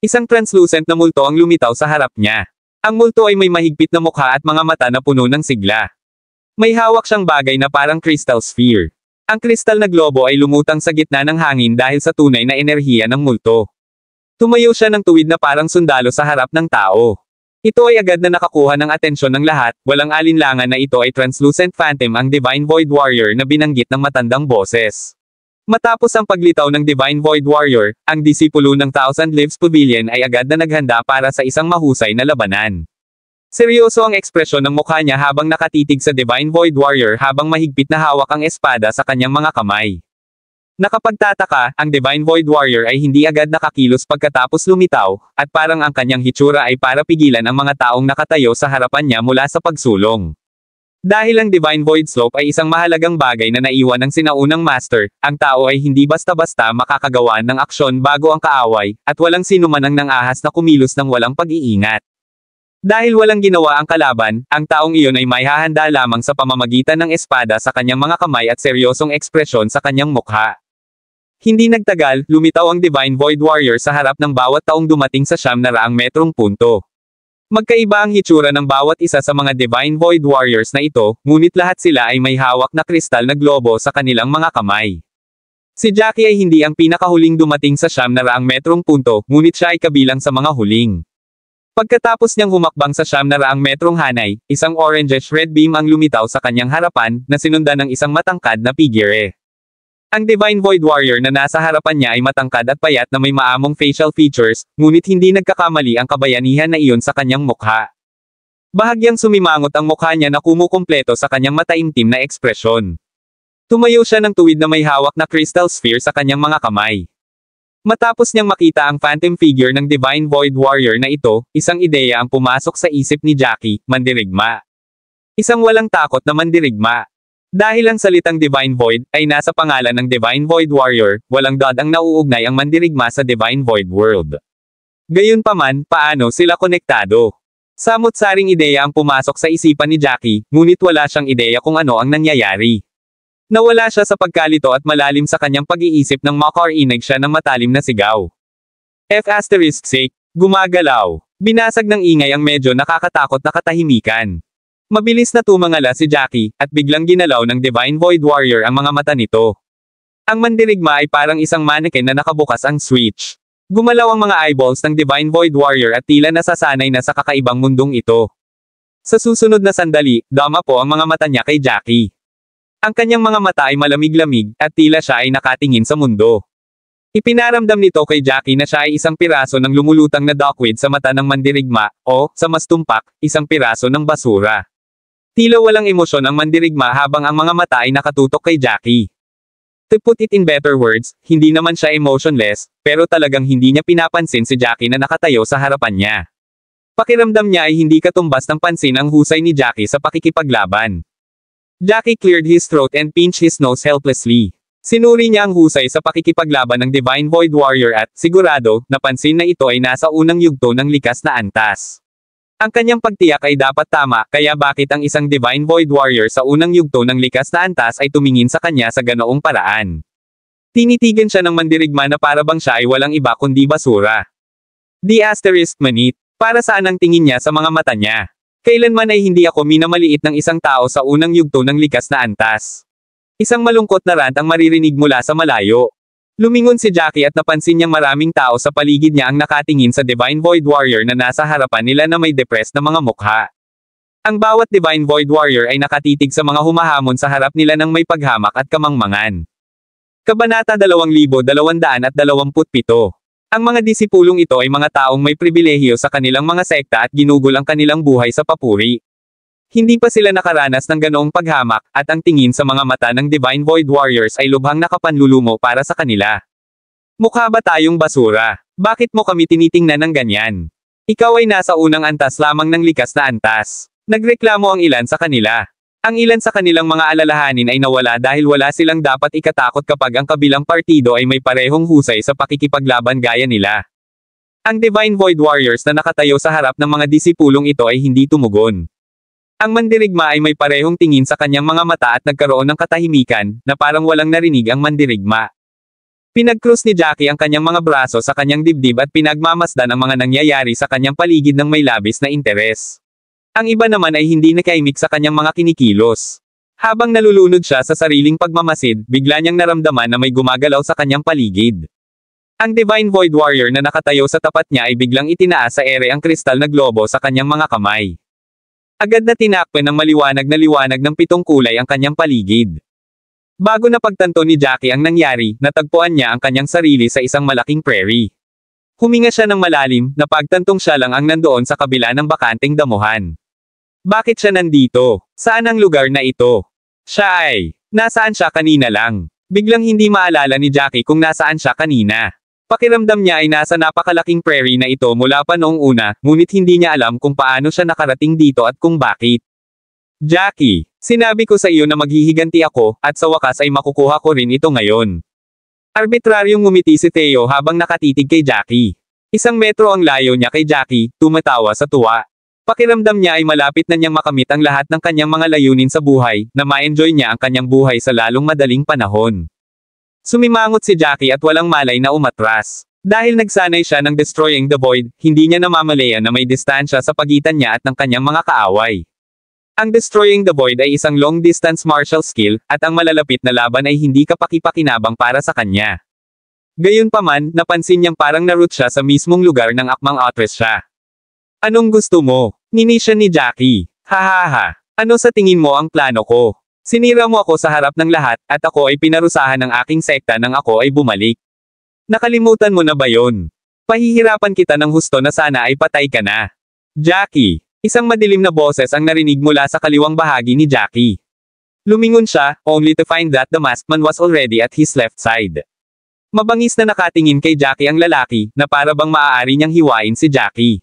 Isang translucent na multo ang lumitaw sa harap niya. Ang multo ay may mahigpit na mukha at mga mata na puno ng sigla. May hawak siyang bagay na parang crystal sphere. Ang kristal na globo ay lumutang sa gitna ng hangin dahil sa tunay na enerhiya ng multo. Tumayo siya ng tuwid na parang sundalo sa harap ng tao. Ito ay agad na nakakuha ng atensyon ng lahat, walang alinlangan na ito ay translucent phantom ang Divine Void Warrior na binanggit ng matandang boses. Matapos ang paglitaw ng Divine Void Warrior, ang disipulo ng Thousand Lives Pavilion ay agad na naghanda para sa isang mahusay na labanan. Seryoso ang ekspresyon ng mukha niya habang nakatitig sa Divine Void Warrior habang mahigpit na hawak ang espada sa kanyang mga kamay. Nakapagtataka, ang Divine Void Warrior ay hindi agad nakakilos pagkatapos lumitaw, at parang ang kanyang hitsura ay para pigilan ang mga taong nakatayo sa harapan niya mula sa pagsulong. Dahil ang Divine Void Slope ay isang mahalagang bagay na naiwan ng sinaunang master, ang tao ay hindi basta-basta makakagawa ng aksyon bago ang kaaway, at walang sinuman ang nangahas na kumilos ng walang pag-iingat. Dahil walang ginawa ang kalaban, ang taong iyon ay may hahanda lamang sa pamamagitan ng espada sa kanyang mga kamay at seryosong ekspresyon sa kanyang mukha. Hindi nagtagal, lumitaw ang Divine Void Warrior sa harap ng bawat taong dumating sa 900 metrong punto. Magkaiba ang hitsura ng bawat isa sa mga Divine Void Warriors na ito, ngunit lahat sila ay may hawak na kristal na globo sa kanilang mga kamay. Si Jackie ay hindi ang pinakahuling dumating sa 900 metrong punto, ngunit siya ay kabilang sa mga huling. Pagkatapos niyang humakbang sa 900 metrong hanay, isang orangish red beam ang lumitaw sa kanyang harapan, na sinundan ng isang matangkad na figure. Ang Divine Void Warrior na nasa harapan niya ay matangkad at payat na may maamong facial features, ngunit hindi nagkakamali ang kabayanihan na iyon sa kanyang mukha. Bahagyang sumimangot ang mukha niya na kumukumpleto sa kanyang mataimtim na ekspresyon. Tumayo siya ng tuwid na may hawak na crystal sphere sa kanyang mga kamay. Matapos niyang makita ang phantom figure ng Divine Void Warrior na ito, isang ideya ang pumasok sa isip ni Jackie, mandirigma. Isang walang takot na mandirigma. Dahil ang salitang Divine Void ay nasa pangalan ng Divine Void Warrior, walang dot ang nauugnay ang mandirigma sa Divine Void World. Gayunpaman, paano sila konektado? Samut-saring ideya ang pumasok sa isipan ni Jackie, ngunit wala siyang ideya kung ano ang nangyayari. Nawala siya sa pagkalito at malalim sa kanyang pag-iisip nang makarinig siya ng matalim na sigaw. F***, gumagalaw. Binasag ng ingay ang medyo nakakatakot na katahimikan. Mabilis na tumangala si Jackie, at biglang ginalaw ng Divine Void Warrior ang mga mata nito. Ang mandirigma ay parang isang mannequin na nakabukas ang switch. Gumalaw ang mga eyeballs ng Divine Void Warrior at tila nasasanay na sa kakaibang mundong ito. Sa susunod na sandali, dama po ang mga mata niya kay Jackie. Ang kanyang mga mata ay malamig-lamig, at tila siya ay nakatingin sa mundo. Ipinaramdam nito kay Jackie na siya ay isang piraso ng lumulutang na duckweed sa mata ng mandirigma, o, sa mas tumpak, isang piraso ng basura. Tila walang emosyon ang mandirigma habang ang mga mata ay nakatutok kay Jackie. To put it in better words, hindi naman siya emotionless, pero talagang hindi niya pinapansin si Jackie na nakatayo sa harapan niya. Pakiramdam niya ay hindi katumbas ng pansin ang husay ni Jackie sa pakikipaglaban. Jackie cleared his throat and pinched his nose helplessly. Sinuri niya ang husay sa pakikipaglaban ng Divine Void Warrior at, sigurado, napansin na ito ay nasa unang yugto ng likas na antas. Ang kanyang pagtiyak ay dapat tama, kaya bakit ang isang Divine Void Warrior sa unang yugto ng likas na antas ay tumingin sa kanya sa ganoong paraan. Tinitigan siya ng mandirigma na para bang siya ay walang iba kundi basura. Manit. Para saan ang tingin niya sa mga mata niya? Kailanman ay hindi ako minamaliit ng isang tao sa unang yugto ng likas na antas. Isang malungkot na rant ang maririnig mula sa malayo. Lumingon si Jackie at napansin niyang maraming tao sa paligid niya ang nakatingin sa Divine Void Warrior na nasa harapan nila na may depressed na mga mukha. Ang bawat Divine Void Warrior ay nakatitig sa mga humahamon sa harap nila ng may paghamak at kamangmangan. Kabanata 2227. Ang mga disipulong ito ay mga taong may pribilehiyo sa kanilang mga sekta at ginugol ang kanilang buhay sa papuri. Hindi pa sila nakaranas ng ganoong paghamak, at ang tingin sa mga mata ng Divine Void Warriors ay lubhang nakapanlulumo para sa kanila. Mukha ba tayong basura? Bakit mo kami tinitingnan ng ganyan? Ikaw ay nasa unang antas lamang ng likas na antas. Nagreklamo ang ilan sa kanila. Ang ilan sa kanilang mga alalahanin ay nawala dahil wala silang dapat ikatakot kapag ang kabilang partido ay may parehong husay sa pakikipaglaban gaya nila. Ang Divine Void Warriors na nakatayo sa harap ng mga disipulong ito ay hindi tumugon. Ang mandirigma ay may parehong tingin sa kanyang mga mata at nagkaroon ng katahimikan, na parang walang narinig ang mandirigma. Pinag-cross ni Jackie ang kanyang mga braso sa kanyang dibdib at pinagmamasdan ang mga nangyayari sa kanyang paligid ng may labis na interes. Ang iba naman ay hindi nakaimik sa kanyang mga kinikilos. Habang nalulunod siya sa sariling pagmamasid, bigla niyang naramdaman na may gumagalaw sa kanyang paligid. Ang Divine Void Warrior na nakatayo sa tapat niya ay biglang itinaas sa ere ang kristal na globo sa kanyang mga kamay. Agad na tinakpan ng maliwanag na liwanag ng 7 kulay ang kanyang paligid. Bago napagtanto ni Jackie ang nangyari, natagpuan niya ang kanyang sarili sa isang malaking prairie. Huminga siya ng malalim, napagtantong siya lang ang nandoon sa kabila ng bakanteng damuhan. Bakit siya nandito? Saan ang lugar na ito? Siya ay, nasaan siya kanina lang? Biglang hindi maalala ni Jackie kung nasaan siya kanina. Pakiramdam niya ay nasa napakalaking prairie na ito mula pa noong una, ngunit hindi niya alam kung paano siya nakarating dito at kung bakit. Jackie, sinabi ko sa iyo na maghihiganti ako, at sa wakas ay makukuha ko rin ito ngayon. Arbitraryong ngumiti si Theo habang nakatitig kay Jackie. 1 metro ang layo niya kay Jackie, tumatawa sa tuwa. Pakiramdam niya ay malapit na niyang makamit ang lahat ng kanyang mga layunin sa buhay, na ma-enjoy niya ang kanyang buhay sa lalong madaling panahon. Sumimangot si Jackie at walang malay na umatras. Dahil nagsanay siya ng destroying the void, hindi niya namamalayan na may distansya sa pagitan niya at ng kanyang mga kaaway. Ang destroying the void ay isang long-distance martial skill, at ang malalapit na laban ay hindi kapaki-pakinabang para sa kanya. Gayunpaman, napansin niyang parang naroot siya sa mismong lugar ng akmang Atreus siya. Anong gusto mo? Ngini siya ni Jackie. Hahaha. Ano sa tingin mo ang plano ko? Sinira mo ako sa harap ng lahat, at ako ay pinarusahan ng aking sekta nang ako ay bumalik. Nakalimutan mo na ba yon? Pahihirapan kita ng husto na sana ay patay ka na. Jackie. Isang madilim na boses ang narinig mula sa kaliwang bahagi ni Jackie. Lumingon siya, only to find that the masked man was already at his left side. Mabangis na nakatingin kay Jackie ang lalaki, na para bang maaari niyang hiwain si Jackie.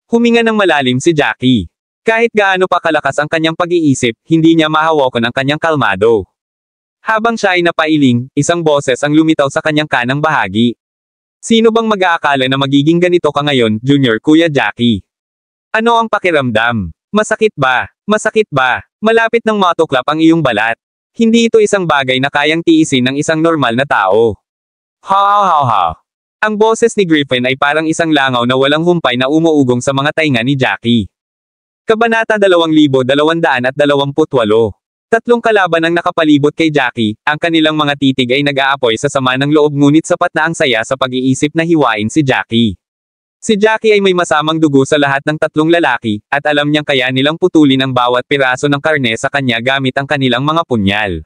Huminga ng malalim si Jackie. Kahit gaano pa kalakas ang kanyang pag-iisip, hindi niya mahawakan ang kanyang kalmado. Habang siya ay napailing, isang boses ang lumitaw sa kanyang kanang bahagi. Sino bang mag-aakala na magiging ganito ka ngayon, Junior Kuya Jackie? Ano ang pakiramdam? Masakit ba? Masakit ba? Malapit ng matuklap ang iyong balat. Hindi ito isang bagay na kayang tiisin ng isang normal na tao. Ha. Ang boses ni Griffin ay parang isang langaw na walang humpay na umuugong sa mga tainga ni Jackie. Kabanata 2228. 3 kalaban ang nakapalibot kay Jackie, ang kanilang mga titig ay nag-aapoy sa sama ng loob ngunit sapat na ang saya sa pag-iisip na hiwain si Jackie. Si Jackie ay may masamang dugo sa lahat ng 3 lalaki, at alam niyang kaya nilang putulin ang bawat piraso ng karne sa kanya gamit ang kanilang mga punyal.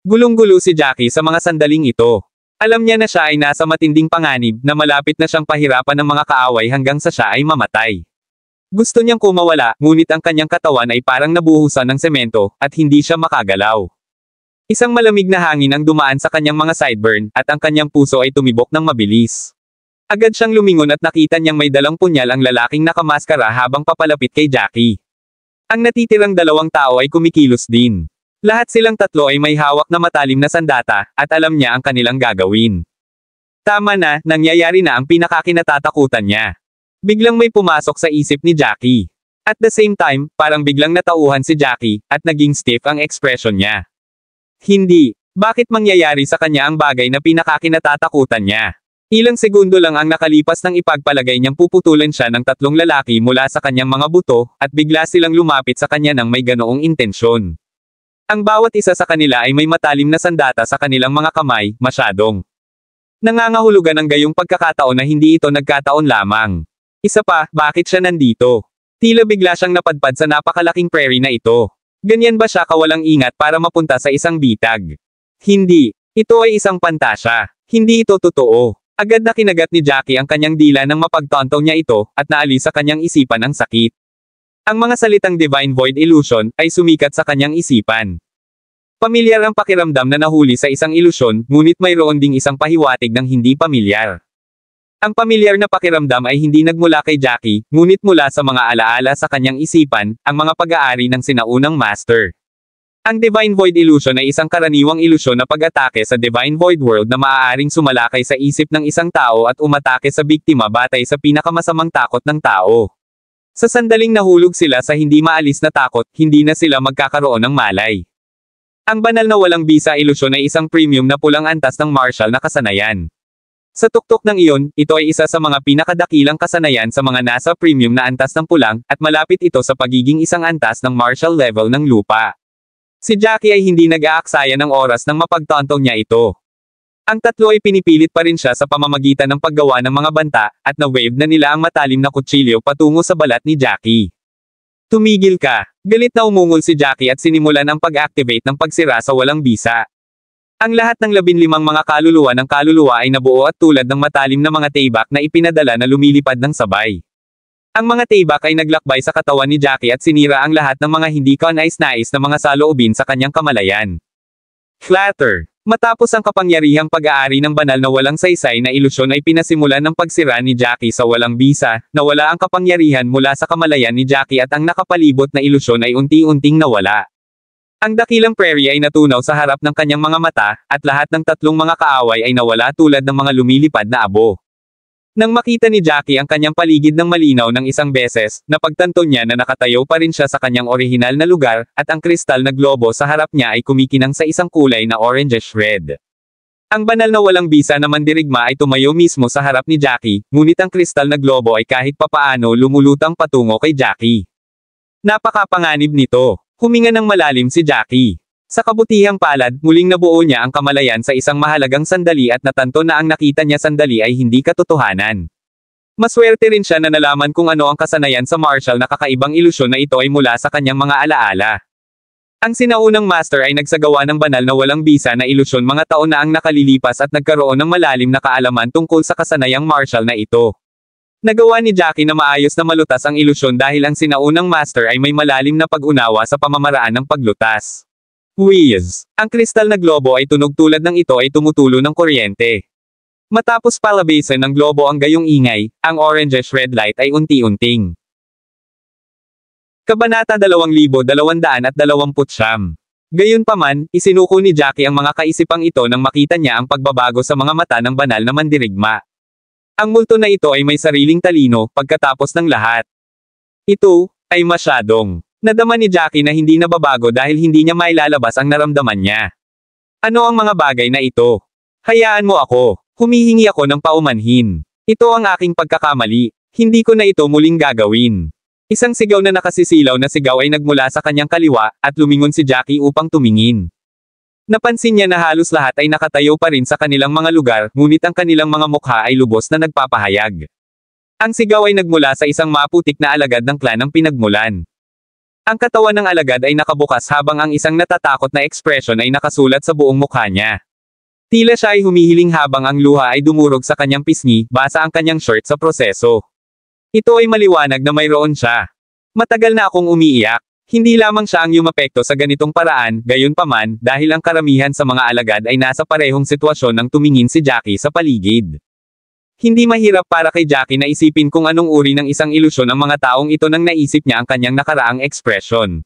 Gulong-gulo si Jackie sa mga sandaling ito. Alam niya na siya ay nasa matinding panganib, na malapit na siyang pahirapan ng mga kaaway hanggang sa siya ay mamatay. Gusto niyang kumawala, ngunit ang kanyang katawan ay parang nabuhusan ng semento, at hindi siya makagalaw. Isang malamig na hangin ang dumaan sa kanyang mga sideburn, at ang kanyang puso ay tumibok ng mabilis. Agad siyang lumingon at nakita niyang may dalang punyal ang lalaking nakamaskara habang papalapit kay Jackie. Ang natitirang 2 tao ay kumikilos din. Lahat silang 3 ay may hawak na matalim na sandata, at alam niya ang kanilang gagawin. Tama na, nangyayari na ang pinakakinatatakutan niya. Biglang may pumasok sa isip ni Jackie. At the same time, parang biglang natauhan si Jackie, at naging stiff ang ekspresyon niya. Hindi. Bakit mangyayari sa kanya ang bagay na pinakakinatatakutan niya? Ilang segundo lang ang nakalipas nang ipagpalagay niyang puputulan siya ng 3 lalaki mula sa kanyang mga buto, at bigla silang lumapit sa kanya ng may ganoong intensyon. Ang bawat isa sa kanila ay may matalim na sandata sa kanilang mga kamay, masyadong nangangahulugan ng gayong pagkakataon na hindi ito nagkataon lamang. Isa pa, bakit siya nandito? Tila bigla siyang napadpad sa napakalaking prairie na ito. Ganyan ba siya kawalang ingat para mapunta sa isang bitag? Hindi. Ito ay isang pantasya. Hindi ito totoo. Agad na kinagat ni Jackie ang kanyang dila nang mapagtantaw niya ito, at naalis sa kanyang isipan ang sakit. Ang mga salitang Divine Void Illusion ay sumikat sa kanyang isipan. Pamilyar ang pakiramdam na nahuli sa isang ilusyon, ngunit mayroon ding isang pahiwatig ng hindi pamilyar. Ang pamilyar na pakiramdam ay hindi nagmula kay Jackie, ngunit mula sa mga alaala sa kanyang isipan, ang mga pag-aari ng sinaunang master. Ang Divine Void Illusion ay isang karaniwang ilusyon na pag-atake sa Divine Void World na maaaring sumalakay sa isip ng isang tao at umatake sa biktima batay sa pinakamasamang takot ng tao. Sa sandaling nahulog sila sa hindi maalis na takot, hindi na sila magkakaroon ng malay. Ang banal na walang bisa ilusyon ay isang premium na pulang antas ng martial na kasanayan. Sa tuktok ng iyon, ito ay isa sa mga pinakadakilang kasanayan sa mga nasa premium na antas ng pulang, at malapit ito sa pagiging isang antas ng martial level ng lupa. Si Jackie ay hindi nag-aaksaya ng oras nang mapagtantong niya ito. Ang tatlo ay pinipilit pa rin siya sa pamamagitan ng paggawa ng mga banta, at na-wave na nila ang matalim na kutsilyo patungo sa balat ni Jackie. Tumigil ka! Galit na umungol si Jackie at sinimulan ang pag-activate ng pagsira sa walang bisa. Ang lahat ng 15 mga kaluluwa ng kaluluwa ay nabuo at tulad ng matalim na mga taybak na ipinadala na lumilipad ng sabay. Ang mga taybak ay naglakbay sa katawan ni Jackie at sinira ang lahat ng mga hindi kanais-nais na mga saloobin sa kanyang kamalayan. Clatter! Matapos ang kapangyarihang pag-aari ng banal na walang saysay na ilusyon ay pinasimulan ng pagsira ni Jackie sa walang bisa, nawala ang kapangyarihan mula sa kamalayan ni Jackie at ang nakapalibot na ilusyon ay unti-unting nawala. Ang dakilang prairie ay natunaw sa harap ng kanyang mga mata, at lahat ng tatlong mga kaaway ay nawala tulad ng mga lumilipad na abo. Nang makita ni Jackie ang kanyang paligid ng malinaw ng isang beses, napagtanto niya na nakatayo pa rin siya sa kanyang orihinal na lugar, at ang kristal na globo sa harap niya ay kumikinang sa isang kulay na orangish-red. Ang banal na walang bisa na mandirigma ay tumayo mismo sa harap ni Jackie, ngunit ang kristal na globo ay kahit papaano lumulutang patungo kay Jackie. Napakapanganib nito. Huminga ng malalim si Jackie. Sa kabutihang palad, muling nabuo niya ang kamalayan sa isang mahalagang sandali at natanto na ang nakita niya sandali ay hindi katotohanan. Maswerte rin siya na nalaman kung ano ang kasanayan sa martial na kakaibang ilusyon na ito ay mula sa kanyang mga alaala. Ang sinaunang master ay nagsagawa ng banal na walang bisa na ilusyon mga taon na ang nakalilipas at nagkaroon ng malalim na kaalaman tungkol sa kasanayang martial na ito. Nagawa ni Jackie na maayos na malutas ang ilusyon dahil ang sinaunang master ay may malalim na pag-unawa sa pamamaraan ng paglutas. Whiz! Ang kristal na globo ay tunog tulad ng ito ay tumutulo ng kuryente. Matapos palabasin ng globo ang gayong ingay, ang orangish red light ay unti-unting. Kabanata 2229. Gayunpaman, isinuko ni Jackie ang mga kaisipang ito nang makita niya ang pagbabago sa mga mata ng banal na mandirigma. Ang multo na ito ay may sariling talino, pagkatapos ng lahat. Ito, ay masyadong. Nadama ni Jackie na hindi nababago dahil hindi niya mailalabas ang naramdaman niya. Ano ang mga bagay na ito? Hayaan mo ako. Humihingi ako ng paumanhin. Ito ang aking pagkakamali. Hindi ko na ito muling gagawin. Isang sigaw na nakasisilaw na sigaw ay nagmula sa kanyang kaliwa, at lumingon si Jackie upang tumingin. Napansin niya na halos lahat ay nakatayo pa rin sa kanilang mga lugar, ngunit ang kanilang mga mukha ay lubos na nagpapahayag. Ang sigaw ay nagmula sa isang maputik na alagad ng klan ng pinagmulan. Ang katawan ng alagad ay nakabukas habang ang isang natatakot na ekspresyon ay nakasulat sa buong mukha niya. Tila siya ay humihiling habang ang luha ay dumurog sa kanyang pisngi, basa ang kanyang shirt sa proseso. Ito ay maliwanag na mayroon siya. Matagal na akong umiiyak. Hindi lamang siya ang yumapekto sa ganitong paraan, gayunpaman, dahil ang karamihan sa mga alagad ay nasa parehong sitwasyon nang tumingin si Jackie sa paligid. Hindi mahirap para kay Jackie na isipin kung anong uri ng isang ilusyon ang mga taong ito nang naisip niya ang kanyang nakaraang ekspresyon.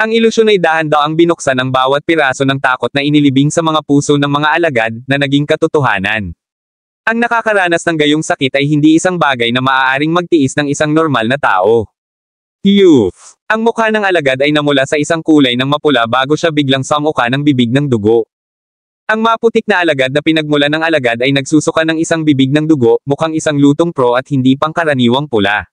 Ang ilusyon ay dahan-daang binuksan ang bawat piraso ng takot na inilibing sa mga puso ng mga alagad, na naging katotohanan. Ang nakakaranas ng gayong sakit ay hindi isang bagay na maaaring magtiis ng isang normal na tao. Youth. Ang mukha ng alagad ay namula sa isang kulay ng mapula bago siya biglang samuka ng bibig ng dugo. Ang maputik na alagad na pinagmula ng alagad ay nagsusuka ng isang bibig ng dugo, mukhang isang lutong pro at hindi pangkaraniwang pula.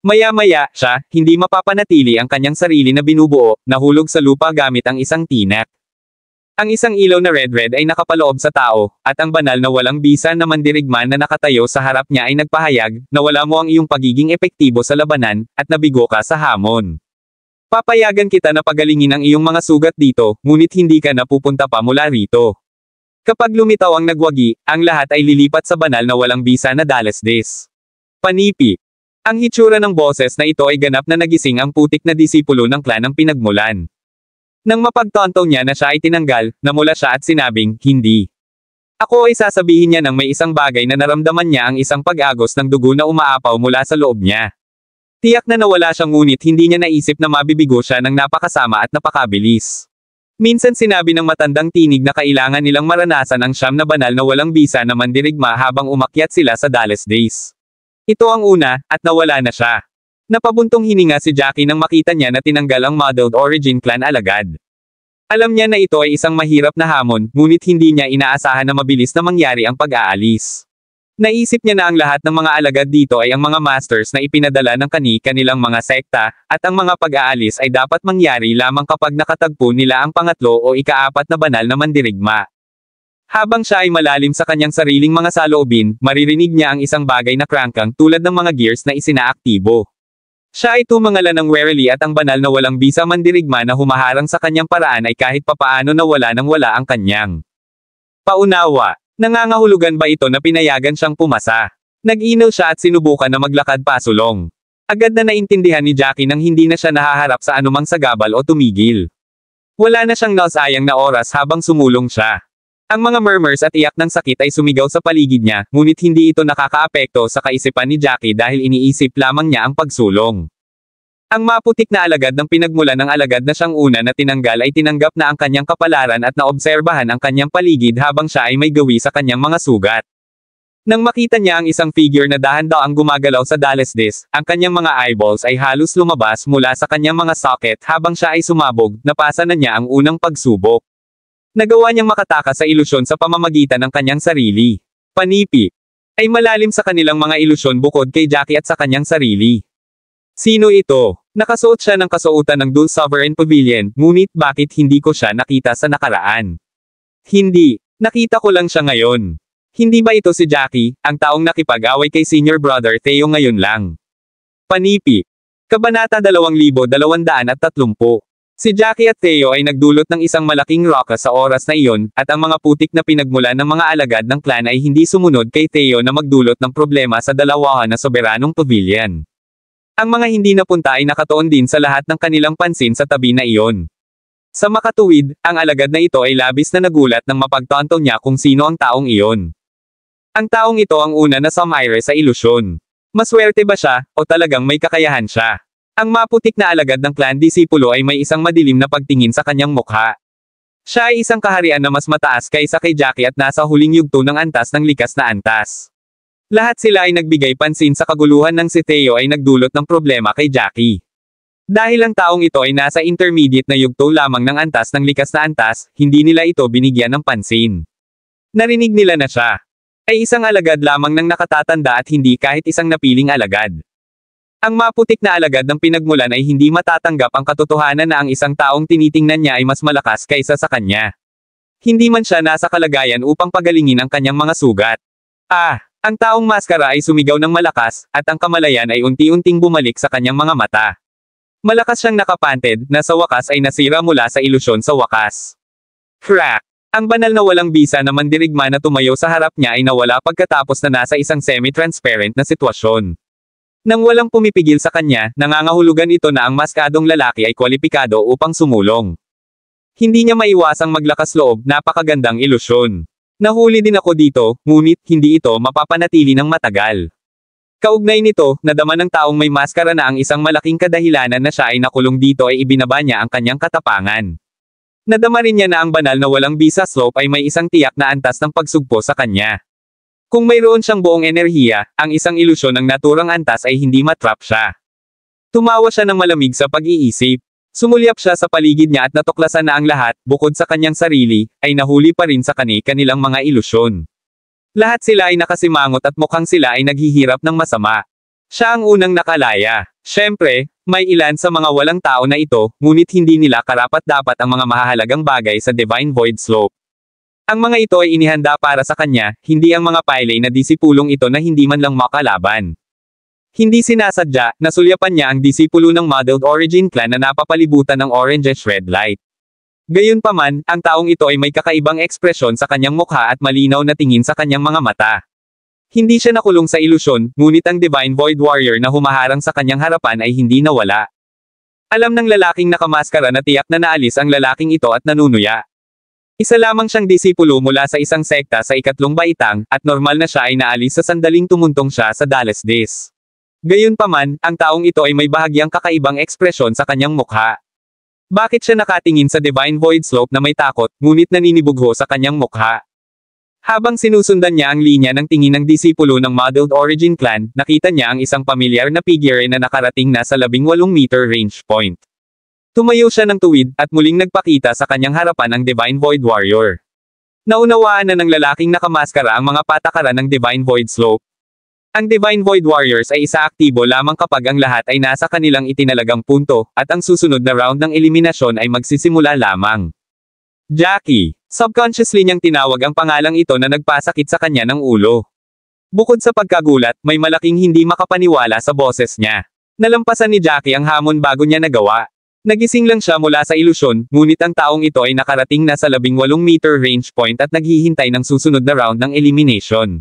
Maya-maya, siya, hindi mapapanatili ang kanyang sarili na binubuo, nahulog sa lupa gamit ang isang tinak. Ang isang ilaw na red-red ay nakapaloob sa tao, at ang banal na walang bisa na mandirigman na nakatayo sa harap niya ay nagpahayag, na wala mo ang iyong pagiging epektibo sa labanan, at nabigo ka sa hamon. Papayagan kita na pagalingin ang iyong mga sugat dito, ngunit hindi ka na pupunta pa mula rito. Kapag lumitaw ang nagwagi, ang lahat ay lilipat sa banal na walang bisa na dalasdes. Panipi. Ang hitsura ng boses na ito ay ganap na nagising ang putik na disipulo ng klan ng pinagmulan. Nang mapagtanto niya na siya ay tinanggal, namula siya at sinabing, hindi. Ako ay sasabihin niya nang may isang bagay na naramdaman niya ang isang pag-agos ng dugo na umaapaw mula sa loob niya. Tiyak na nawala siya ngunit hindi niya naisip na mabibigo siya ng napakasama at napakabilis. Minsan sinabi ng matandang tinig na kailangan nilang maranasan ang siyam na banal na walang bisa na mandirigma habang umakyat sila sa Dallas Days. Ito ang una, at nawala na siya. Napabuntong hininga si Jackie nang makita niya na tinanggal ang modeled origin clan alagad. Alam niya na ito ay isang mahirap na hamon, ngunit hindi niya inaasahan na mabilis na mangyari ang pag-aalis. Naisip niya na ang lahat ng mga alagad dito ay ang mga masters na ipinadala ng kanilang mga sekta, at ang mga pag-aalis ay dapat mangyari lamang kapag nakatagpo nila ang pangatlo o ika-4 na banal na mandirigma. Habang siya ay malalim sa kanyang sariling mga saloobin, maririnig niya ang isang bagay na krangkang tulad ng mga gears na isinaaktibo. Siya ay tumangalan ng warily at ang banal na walang bisa mandirigma na humaharang sa kanyang paraan ay kahit papaano nawala nang wala ang kanyang paunawa. Nangangahulugan ba ito na pinayagan siyang pumasa? Nag-email siya at sinubukan na maglakad pasulong. Agad na naintindihan ni Jackie nang hindi na siya nahaharap sa anumang sagabal o tumigil. Wala na siyang nasayang na oras habang sumulong siya. Ang mga murmurs at iyak ng sakit ay sumigaw sa paligid niya, ngunit hindi ito nakakaapekto sa kaisipan ni Jackie dahil iniisip lamang niya ang pagsulong. Ang maputik na alagad ng pinagmulan ng alagad na siyang una na tinanggal ay tinanggap na ang kanyang kapalaran at naobserbahan ang kanyang paligid habang siya ay may gawi sa kanyang mga sugat. Nang makita niya ang isang figure na dahan-daang gumagalaw sa Dallas Days, ang kanyang mga eyeballs ay halos lumabas mula sa kanyang mga socket habang siya ay sumabog, napasa na niya ang unang pagsubok. Nagawa niyang makatakas sa ilusyon sa pamamagitan ng kanyang sarili. Panipi ay malalim sa kanilang mga ilusyon bukod kay Jackie at sa kanyang sarili. Sino ito? Nakasuot siya ng kasuotan ng Dual Sovereign Pavilion, ngunit bakit hindi ko siya nakita sa nakaraan? Hindi. Nakita ko lang siya ngayon. Hindi ba ito si Jackie, ang taong nakipag-away kay senior brother Theo ngayon lang? Panipi. Kabanata 2230. Si Jackie at Theo ay nagdulot ng isang malaking roka sa oras na iyon, at ang mga putik na pinagmulan ng mga alagad ng clan ay hindi sumunod kay Theo na magdulot ng problema sa dalawahan na soberanong pavilion. Ang mga hindi napunta ay nakatuon din sa lahat ng kanilang pansin sa tabi na iyon. Sa makatuwid, ang alagad na ito ay labis na nagulat nang mapagtanto niya kung sino ang taong iyon. Ang taong ito ang una na sumire sa ilusyon. Maswerte ba siya, o talagang may kakayahan siya? Ang maputik na alagad ng clan disipulo ay may isang madilim na pagtingin sa kanyang mukha. Siya ay isang kaharian na mas mataas kaysa kay Jackie at nasa huling yugto ng antas ng likas na antas. Lahat sila ay nagbigay pansin sa kaguluhan ng si Theo ay nagdulot ng problema kay Jackie. Dahil ang taong ito ay nasa intermediate na yugto lamang ng antas ng likas na antas, hindi nila ito binigyan ng pansin. Narinig nila na siya ay isang alagad lamang ng nakatatanda at hindi kahit isang napiling alagad. Ang maputik na alagad ng pinagmulan ay hindi matatanggap ang katotohanan na ang isang taong tinitingnan niya ay mas malakas kaysa sa kanya. Hindi man siya nasa kalagayan upang pagalingin ang kanyang mga sugat. Ang taong maskara ay sumigaw ng malakas, at ang kamalayan ay unti-unting bumalik sa kanyang mga mata. Malakas siyang nakapanted, na sa wakas ay nasira mula sa ilusyon sa wakas. Crack! Ang banal na walang bisa na mandirigma na tumayo sa harap niya ay nawala pagkatapos na nasa isang semi-transparent na sitwasyon. Nang walang pumipigil sa kanya, nangangahulugan ito na ang maskadong lalaki ay kwalipikado upang sumulong. Hindi niya maiwasang maglakas loob, napakagandang ilusyon. Nahuli din ako dito, ngunit hindi ito mapapanatili ng matagal. Kaugnay nito, nadama ng taong may maskara na ang isang malaking kadahilanan na siya ay nakulong dito ay ibinaba niya ang kanyang katapangan. Nadama rin niya na ang banal na walang bisa slope ay may isang tiyak na antas ng pagsugpo sa kanya. Kung mayroon siyang buong enerhiya, ang isang ilusyon ng naturang antas ay hindi matrap siya. Tumawa siya ng malamig sa pag-iisip. Sumulyap siya sa paligid niya at natuklasan na ang lahat, bukod sa kanyang sarili, ay nahuli pa rin sa kanilang mga ilusyon. Lahat sila ay nakasimangot at mukhang sila ay naghihirap ng masama. Siya ang unang nakalaya. Siyempre, may ilan sa mga walang tao na ito, ngunit hindi nila karapat-dapat ang mga mahahalagang bagay sa Divine Void Slope. Ang mga ito ay inihanda para sa kanya, hindi ang mga pile na disipulong ito na hindi man lang makalaban. Hindi sinasadya, nasulyapan niya ang disipulo ng modeled origin clan na napapalibutan ng orangish red light. Gayunpaman, ang taong ito ay may kakaibang ekspresyon sa kanyang mukha at malinaw na tingin sa kanyang mga mata. Hindi siya nakulong sa ilusyon, ngunit ang Divine Void Warrior na humaharang sa kanyang harapan ay hindi nawala. Alam ng lalaking nakamaskara na tiyak na naalis ang lalaking ito at nanunuya. Isa lamang siyang disipulo mula sa isang sekta sa ikatlong baitang, at normal na siya ay naalis sa sandaling tumuntong siya sa Dallas Days. Gayunpaman, ang taong ito ay may bahagyang kakaibang ekspresyon sa kanyang mukha. Bakit siya nakatingin sa Divine Void Slope na may takot, ngunit naninibugho sa kanyang mukha? Habang sinusundan niya ang linya ng tingin ng disipulo ng Modeled Origin Clan, nakita niya ang isang pamilyar na figure na nakarating na sa 18-meter range point. Tumayo siya ng tuwid, at muling nagpakita sa kanyang harapan ang Divine Void Warrior. Naunawaan na ng lalaking nakamaskara ang mga patakaran ng Divine Void Slope. Ang Divine Void Warriors ay isa aktibo lamang kapag ang lahat ay nasa kanilang itinalagang punto, at ang susunod na round ng eliminasyon ay magsisimula lamang. Jackie. Subconsciously niyang tinawag ang pangalang ito na nagpasakit sa kanya ng ulo. Bukod sa pagkagulat, may malaking hindi makapaniwala sa boses niya. Nalampasan ni Jackie ang hamon bago niya nagawa. Nagising lang siya mula sa ilusyon, ngunit ang taong ito ay nakarating na sa 18-meter range point at naghihintay ng susunod na round ng elimination.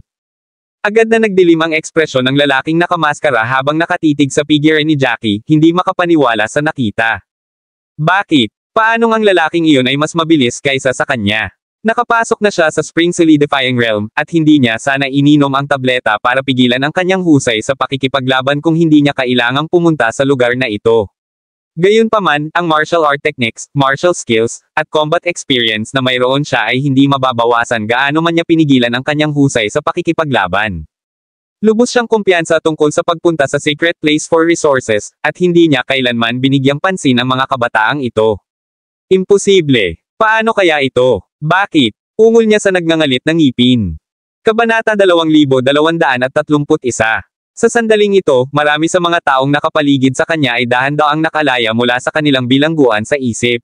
Agad na nagdilim ang ekspresyon ng lalaking nakamaskara habang nakatitig sa figure ni Jackie, hindi makapaniwala sa nakita. Bakit? Paanong ang lalaking iyon ay mas mabilis kaysa sa kanya? Nakapasok na siya sa Spring Solidifying Realm, at hindi niya sana ininom ang tableta para pigilan ang kanyang husay sa pakikipaglaban kung hindi niya kailangang pumunta sa lugar na ito. Gayunpaman, ang martial art techniques, martial skills, at combat experience na mayroon siya ay hindi mababawasan gaano man niya pinigilan ang kanyang husay sa pakikipaglaban. Lubos siyang kumpiyansa tungkol sa pagpunta sa secret place for resources, at hindi niya kailanman binigyang pansin ang mga kabataang ito. Imposible. Paano kaya ito? Bakit? Ungol niya sa nagngangalit ng ngipin. Kabanata 2231. Sa sandaling ito, marami sa mga taong nakapaligid sa kanya ay dahan-daang nakalaya mula sa kanilang bilangguan sa isip.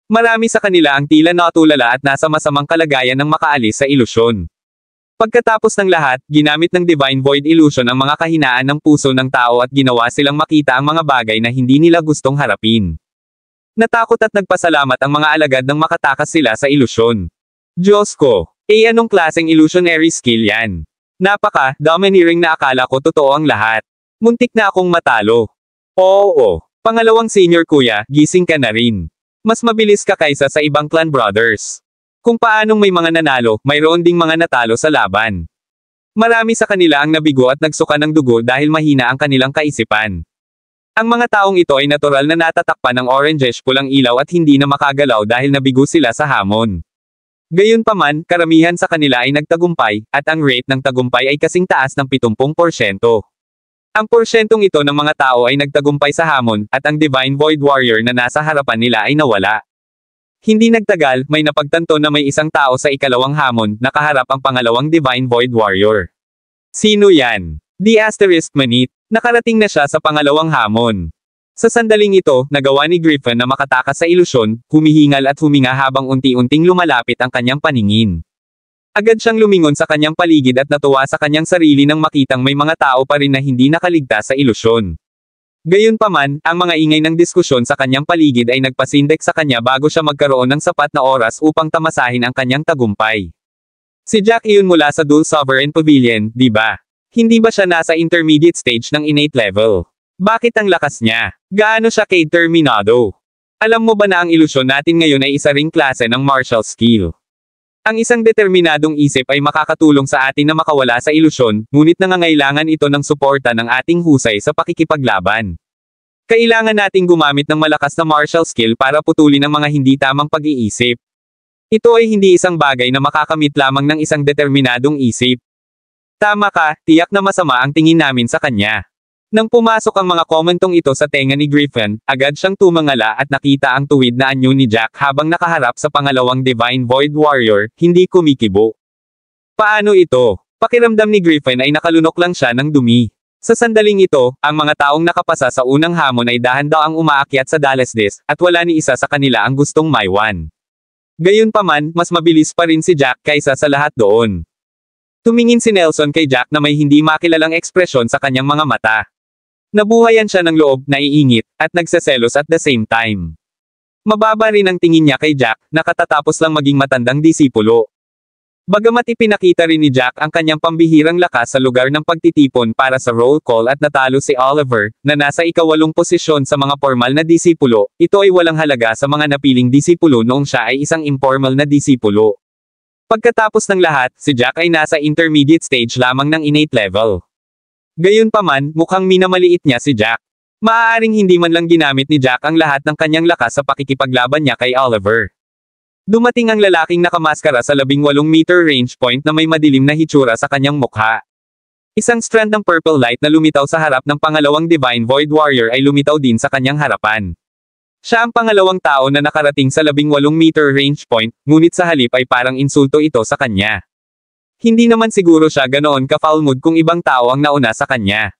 Marami sa kanila ang tila natulala at nasa masamang kalagayan ng makaalis sa ilusyon. Pagkatapos ng lahat, ginamit ng Divine Void Illusion ang mga kahinaan ng puso ng tao at ginawa silang makita ang mga bagay na hindi nila gustong harapin. Natakot at nagpasalamat ang mga alagad nang makatakas sila sa ilusyon. Diyos ko! Anong klaseng illusionary skill yan? Domineering na akala ko totoo ang lahat. Muntik na akong matalo. Oo. Pangalawang senior kuya, gising ka na rin. Mas mabilis ka kaysa sa ibang clan brothers. Kung paanong may mga nanalo, mayroon ding mga natalo sa laban. Marami sa kanila ang nabigo at nagsuka ng dugo dahil mahina ang kanilang kaisipan. Ang mga taong ito ay natural na natatakpan ng orangish pulang ilaw at hindi na makagalaw dahil nabigo sila sa hamon. Gayunpaman, karamihan sa kanila ay nagtagumpay, at ang rate ng tagumpay ay kasing taas ng 70%. Ang porsyentong ito ng mga tao ay nagtagumpay sa hamon, at ang Divine Void Warrior na nasa harapan nila ay nawala. Hindi nagtagal, may napagtanto na may isang tao sa ikalawang hamon, nakaharap ang pangalawang Divine Void Warrior. Sino yan? *****. Nakarating na siya sa pangalawang hamon. Sa sandaling ito, nagawa ni Griffin na makatakas sa ilusyon, humihingal at huminga habang unti-unting lumalapit ang kanyang paningin. Agad siyang lumingon sa kanyang paligid at natuwa sa kanyang sarili nang makitang may mga tao pa rin na hindi nakaligtas sa ilusyon. Gayunpaman, ang mga ingay ng diskusyon sa kanyang paligid ay nagpasindek sa kanya bago siya magkaroon ng sapat na oras upang tamasahin ang kanyang tagumpay. Si Jack iyon mula sa Dual Sovereign Pavilion, di ba? Hindi ba siya nasa intermediate stage ng innate level? Bakit ang lakas niya? Gaano siya ka-determinado? Alam mo ba na ang ilusyon natin ngayon ay isa ring klase ng martial skill? Ang isang determinadong isip ay makakatulong sa atin na makawala sa ilusyon, ngunit nangangailangan ito ng suporta ng ating husay sa pakikipaglaban. Kailangan nating gumamit ng malakas na martial skill para putulin ang mga hindi tamang pag-iisip. Ito ay hindi isang bagay na makakamit lamang ng isang determinadong isip. Tama ka, tiyak na masama ang tingin namin sa kanya. Nang pumasok ang mga komentong ito sa tenga ni Griffin, agad siyang tumangala at nakita ang tuwid na anyo ni Jack habang nakaharap sa pangalawang Divine Void Warrior, hindi kumikibo. Paano ito? Pakiramdam ni Griffin ay nakalunok lang siya ng dumi. Sa sandaling ito, ang mga taong nakapasa sa unang hamon ay dahan-daang umaakyat sa Dalesdes, at wala ni isa sa kanila ang gustong maiwan. Gayunpaman, mas mabilis pa rin si Jack kaysa sa lahat doon. Tumingin si Nelson kay Jack na may hindi makilalang ekspresyon sa kanyang mga mata. Nabuhayan siya ng loob, naiingit, at nagseselos at the same time. Mababa rin ang tingin niya kay Jack, na katatapos lang maging matandang disipulo. Bagamat ipinakita rin ni Jack ang kanyang pambihirang lakas sa lugar ng pagtitipon para sa roll call at natalo si Oliver, na nasa ika-8 posisyon sa mga formal na disipulo, ito ay walang halaga sa mga napiling disipulo noong siya ay isang informal na disipulo. Pagkatapos ng lahat, si Jack ay nasa intermediate stage lamang ng innate level. Gayunpaman, mukhang minamaliit niya si Jack. Maaaring hindi man lang ginamit ni Jack ang lahat ng kanyang lakas sa pakikipaglaban niya kay Oliver. Dumating ang lalaking nakamaskara sa 18-meter range point na may madilim na hitsura sa kanyang mukha. Isang strand ng purple light na lumitaw sa harap ng pangalawang Divine Void Warrior ay lumitaw din sa kanyang harapan. Siya ang pangalawang tao na nakarating sa 18-meter range point, ngunit sa halip ay parang insulto ito sa kanya. Hindi naman siguro siya ganoon ka-foul mood kung ibang tao ang nauna sa kanya.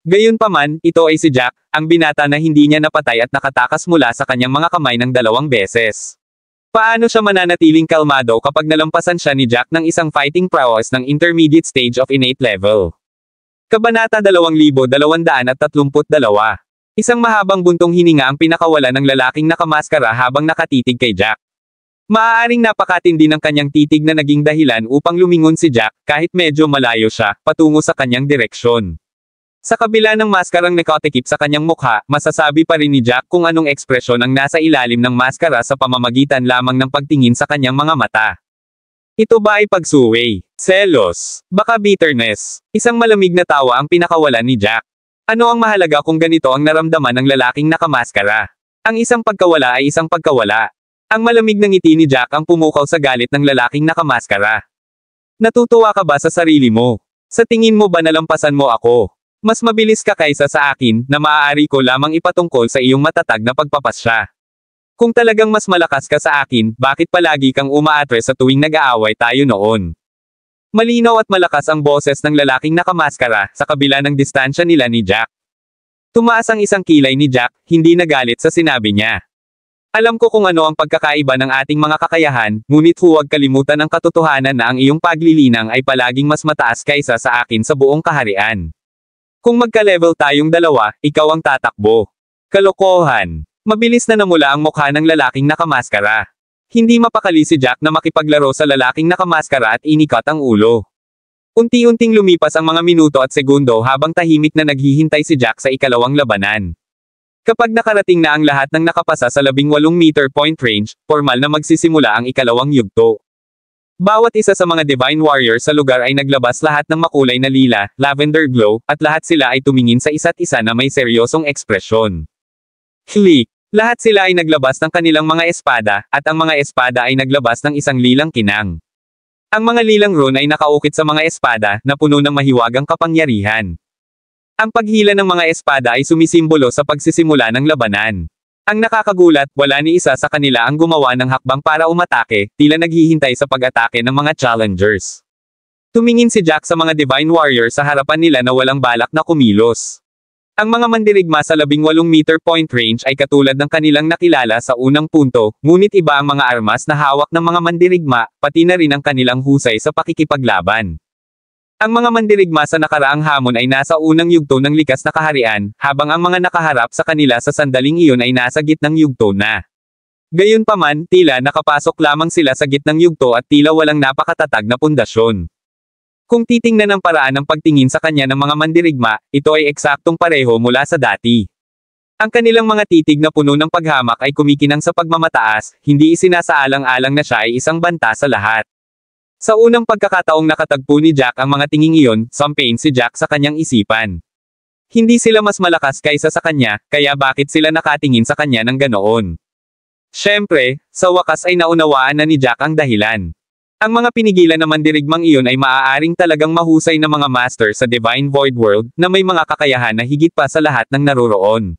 Gayunpaman, ito ay si Jack, ang binata na hindi niya napatay at nakatakas mula sa kanyang mga kamay ng 2 beses. Paano siya mananatiling kalmado kapag nalampasan siya ni Jack ng isang fighting prowess ng intermediate stage of innate level? Kabanata 2232. Isang mahabang buntong hininga ang pinakawala ng lalaking nakamaskara habang nakatitig kay Jack. Maaaring napakatindi ng kanyang titig na naging dahilan upang lumingon si Jack, kahit medyo malayo siya, patungo sa kanyang direksyon. Sa kabila ng maskarang nakatikip sa kanyang mukha, masasabi pa rin ni Jack kung anong ekspresyon ang nasa ilalim ng maskara sa pamamagitan lamang ng pagtingin sa kanyang mga mata. Ito ba ay pagsuway, selos, baka bitterness? Isang malamig na tawa ang pinakawalan ni Jack. Ano ang mahalaga kung ganito ang naramdaman ng lalaking nakamaskara? Ang isang pagkawala ay isang pagkawala. Ang malamig na ngiti ni Jack ang pumukaw sa galit ng lalaking nakamaskara. Natutuwa ka ba sa sarili mo? Sa tingin mo ba nalampasan mo ako? Mas mabilis ka kaysa sa akin, na maaari ko lamang ipatungkol sa iyong matatag na pagpapasya. Kung talagang mas malakas ka sa akin, bakit palagi kang umaatres sa tuwing nag-aaway tayo noon? Malinaw at malakas ang boses ng lalaking nakamaskara, sa kabila ng distansya nila ni Jack. Tumaas ang isang kilay ni Jack, hindi nagalit sa sinabi niya. Alam ko kung ano ang pagkakaiba ng ating mga kakayahan, ngunit huwag kalimutan ang katotohanan na ang iyong paglilinang ay palaging mas mataas kaysa sa akin sa buong kaharian. Kung magka-level tayong dalawa, ikaw ang tatakbo. Kalokohan. Mabilis na namula ang mukha ng lalaking nakamaskara. Hindi mapakali si Jack na makipaglaro sa lalaking nakamaskara at inikat ang ulo. Unti-unting lumipas ang mga minuto at segundo habang tahimik na naghihintay si Jack sa ikalawang labanan. Kapag nakarating na ang lahat ng nakapasa sa 18-meter point range, formal na magsisimula ang ikalawang yugto. Bawat isa sa mga Divine Warrior sa lugar ay naglabas lahat ng makulay na lila, lavender glow, at lahat sila ay tumingin sa isa't isa na may seryosong ekspresyon. Click! Lahat sila ay naglabas ng kanilang mga espada, at ang mga espada ay naglabas ng isang lilang kinang. Ang mga lilang rune ay nakaukit sa mga espada, na puno ng mahiwagang kapangyarihan. Ang paghila ng mga espada ay sumisimbolo sa pagsisimula ng labanan. Ang nakakagulat, wala ni isa sa kanila ang gumawa ng hakbang para umatake, tila naghihintay sa pag-atake ng mga challengers. Tumingin si Jack sa mga Divine Warrior sa harapan nila na walang balak na kumilos. Ang mga mandirigma sa 18-meter point range ay katulad ng kanilang nakilala sa unang punto, ngunit iba ang mga armas na hawak ng mga mandirigma, pati na rin ang kanilang husay sa pakikipaglaban. Ang mga mandirigma sa nakaraang hamon ay nasa unang yugto ng likas na kaharian, habang ang mga nakaharap sa kanila sa sandaling iyon ay nasa gitnang yugto na. Gayunpaman, tila nakapasok lamang sila sa gitnang yugto at tila walang napakatatag na pundasyon. Kung titingnan ang paraan ng pagtingin sa kanya ng mga mandirigma, ito ay eksaktong pareho mula sa dati. Ang kanilang mga titig na puno ng paghamak ay kumikinang sa pagmamataas, hindi isinasaalang-alang na siya ay isang banta sa lahat. Sa unang pagkakataong nakatagpo ni Jack ang mga tinging iyon, sampain si Jack sa kanyang isipan. Hindi sila mas malakas kaysa sa kanya, kaya bakit sila nakatingin sa kanya ng ganoon? Siyempre, sa wakas ay naunawaan na ni Jack ang dahilan. Ang mga pinigilan na mandirigmang iyon ay maaaring talagang mahusay na mga master sa Divine Void World, na may mga kakayahan na higit pa sa lahat ng naroroon.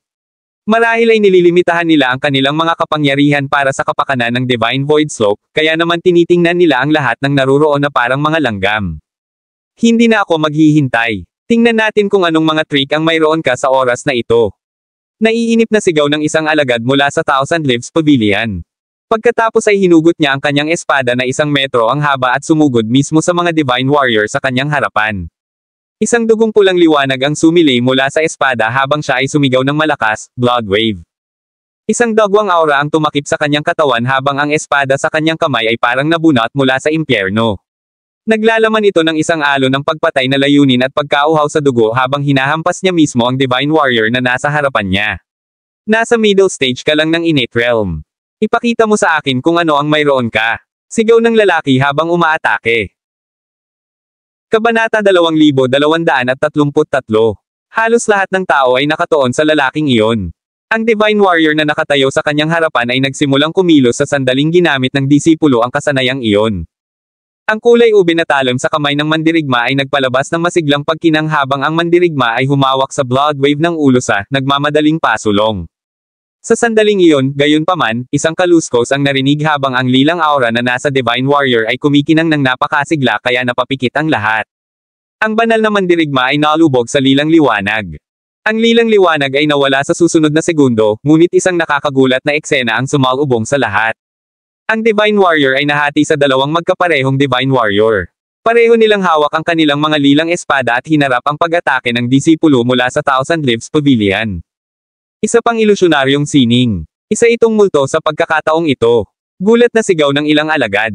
Marahil ay nililimitahan nila ang kanilang mga kapangyarihan para sa kapakanan ng Divine Void Slope, kaya naman tinitingnan nila ang lahat ng naroroon na parang mga langgam. Hindi na ako maghihintay. Tingnan natin kung anong mga trick ang mayroon ka sa oras na ito. Naiinip na sigaw ng isang alagad mula sa Thousand Leaves Pavilion. Pagkatapos ay hinugot niya ang kanyang espada na 1 metro ang haba at sumugod mismo sa mga Divine Warrior sa kanyang harapan. Isang dugong pulang liwanag ang sumilay mula sa espada habang siya ay sumigaw ng malakas, Blood Wave. Isang dagwang aura ang tumakip sa kanyang katawan habang ang espada sa kanyang kamay ay parang nabunot mula sa impyerno. Naglalaman ito ng isang alon ng pagpatay na layunin at pagkauhaw sa dugo habang hinahampas niya mismo ang Divine Warrior na nasa harapan niya. Nasa middle stage ka lang ng innate realm. Ipakita mo sa akin kung ano ang mayroon ka. Sigaw ng lalaki habang umaatake. Kabanata 2233. Halos lahat ng tao ay nakatuon sa lalaking iyon. Ang Divine Warrior na nakatayo sa kanyang harapan ay nagsimulang kumilos sa sandaling ginamit ng disipulo ang kasanayang iyon. Ang kulay ube na talon sa kamay ng mandirigma ay nagpalabas ng masiglang pagkinang habang ang mandirigma ay humawak sa blood wave ng ulo sa nagmamadaling pasulong. Sa sandaling iyon, gayunpaman, isang kaluskos ang narinig habang ang lilang aura na nasa Divine Warrior ay kumikinang ng napakasigla kaya napapikit ang lahat. Ang banal na mandirigma ay nalubog sa lilang liwanag. Ang lilang liwanag ay nawala sa susunod na segundo, ngunit isang nakakagulat na eksena ang sumalubong sa lahat. Ang Divine Warrior ay nahati sa dalawang magkaparehong Divine Warrior. Pareho nilang hawak ang kanilang mga lilang espada at hinarap ang pag-atake ng disipulo mula sa Thousand Leaves Pavilion. Isa pang ilusyonaryong sining. Isa itong multo sa pagkakataong ito. Gulat na sigaw ng ilang alagad.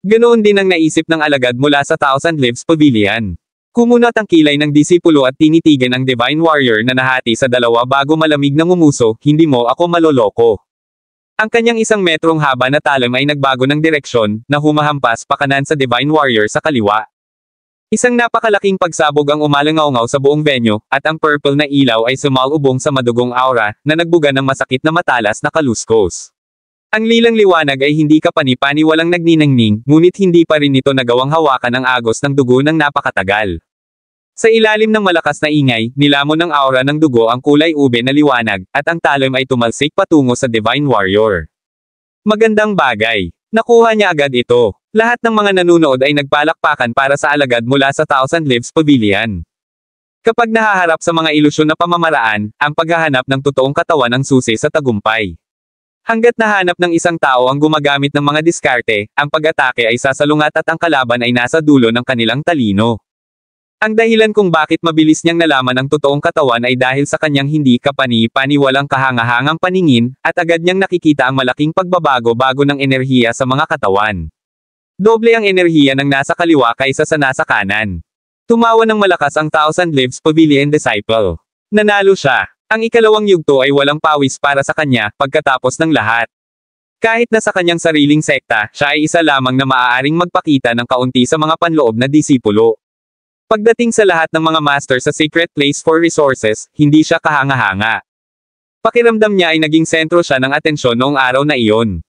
Ganoon din ang naisip ng alagad mula sa Thousand Leaves Pavilion. Kumunat ang kilay ng disipulo at tinitigan ang Divine Warrior na nahati sa dalawa bago malamig na ngumuso, hindi mo ako maloloko. Ang kanyang 1 metrong haba na talon ay nagbago ng direksyon, na humahampas pakanan sa Divine Warrior sa kaliwa. Isang napakalaking pagsabog ang umalangaw sa buong venue, at ang purple na ilaw ay sumalubong sa madugong aura, na nagbuga ng masakit na matalas na kaluskos. Ang lilang liwanag ay hindi kapani-pani walang nagniningning, ngunit hindi pa rin ito nagawang hawakan ang agos ng dugo ng napakatagal. Sa ilalim ng malakas na ingay, nilamon ng aura ng dugo ang kulay ube na liwanag, at ang talon ay tumalsik patungo sa Divine Warrior. Magandang bagay. Nakuha niya agad ito. Lahat ng mga nanunood ay nagpalakpakan para sa alagad mula sa Thousand Leaves Pavilion. Kapag nahaharap sa mga ilusyon na pamamaraan, ang paghahanap ng totoong katawan ang susi sa tagumpay. Hanggat nahanap ng isang tao ang gumagamit ng mga diskarte, ang pag-atake ay sasalungat at ang kalaban ay nasa dulo ng kanilang talino. Ang dahilan kung bakit mabilis niyang nalaman ang totoong katawan ay dahil sa kanyang hindi kapani-pani walang kahangahangang paningin, at agad niyang nakikita ang malaking pagbabago ng enerhiya sa mga katawan. Doble ang enerhiya ng nasa kaliwa kaysa sa nasa kanan. Tumawa ng malakas ang Thousand Leaves Pavilion Disciple. Nanalo siya. Ang ikalawang yugto ay walang pawis para sa kanya, pagkatapos ng lahat. Kahit na sa kanyang sariling sekta, siya ay isa lamang na maaaring magpakita ng kaunti sa mga panloob na disipulo. Pagdating sa lahat ng mga master sa Secret Place for Resources, hindi siya kahanga-hanga. Pakiramdam niya ay naging sentro siya ng atensyon noong araw na iyon.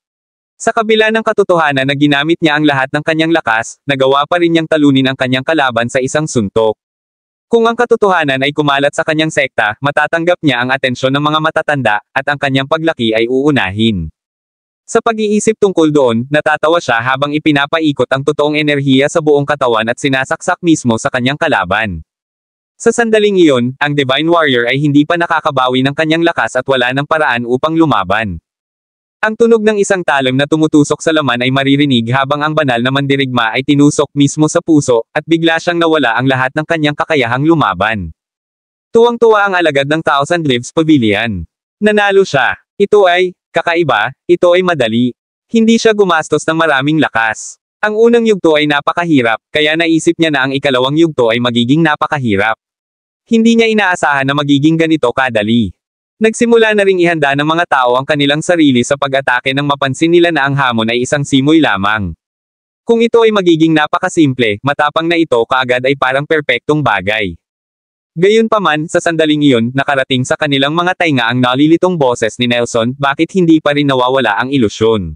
Sa kabila ng katotohanan na ginamit niya ang lahat ng kanyang lakas, nagawa pa rin niyang talunin ang kanyang kalaban sa isang suntok. Kung ang katotohanan ay kumalat sa kanyang sekta, matatanggap niya ang atensyon ng mga matatanda, at ang kanyang paglaki ay uunahin. Sa pag-iisip tungkol doon, natatawa siya habang ipinapaikot ang totoong enerhiya sa buong katawan at sinasaksak mismo sa kanyang kalaban. Sa sandaling iyon, ang Divine Warrior ay hindi pa nakakabawi ng kanyang lakas at wala ng paraan upang lumaban. Ang tunog ng isang talon na tumutusok sa laman ay maririnig habang ang banal na mandirigma ay tinusok mismo sa puso, at bigla siyang nawala ang lahat ng kanyang kakayahang lumaban. Tuwang-tuwa ang alagad ng Thousand Leaves Pavilion. Nanalo siya. Ito ay kakaiba, ito ay madali. Hindi siya gumastos ng maraming lakas. Ang unang yugto ay napakahirap, kaya naisip niya na ang ikalawang yugto ay magiging napakahirap. Hindi niya inaasahan na magiging ganito kadali. Nagsimula na ring ihanda ng mga tao ang kanilang sarili sa pag-atake nang mapansin nila na ang hamon ay isang simoy lamang. Kung ito ay magiging napakasimple, matapang na ito kaagad ay parang perpektong bagay. Gayunpaman, sa sandaling iyon, nakarating sa kanilang mga tainga ang nalilitong boses ni Nelson, bakit hindi pa rin nawawala ang ilusyon.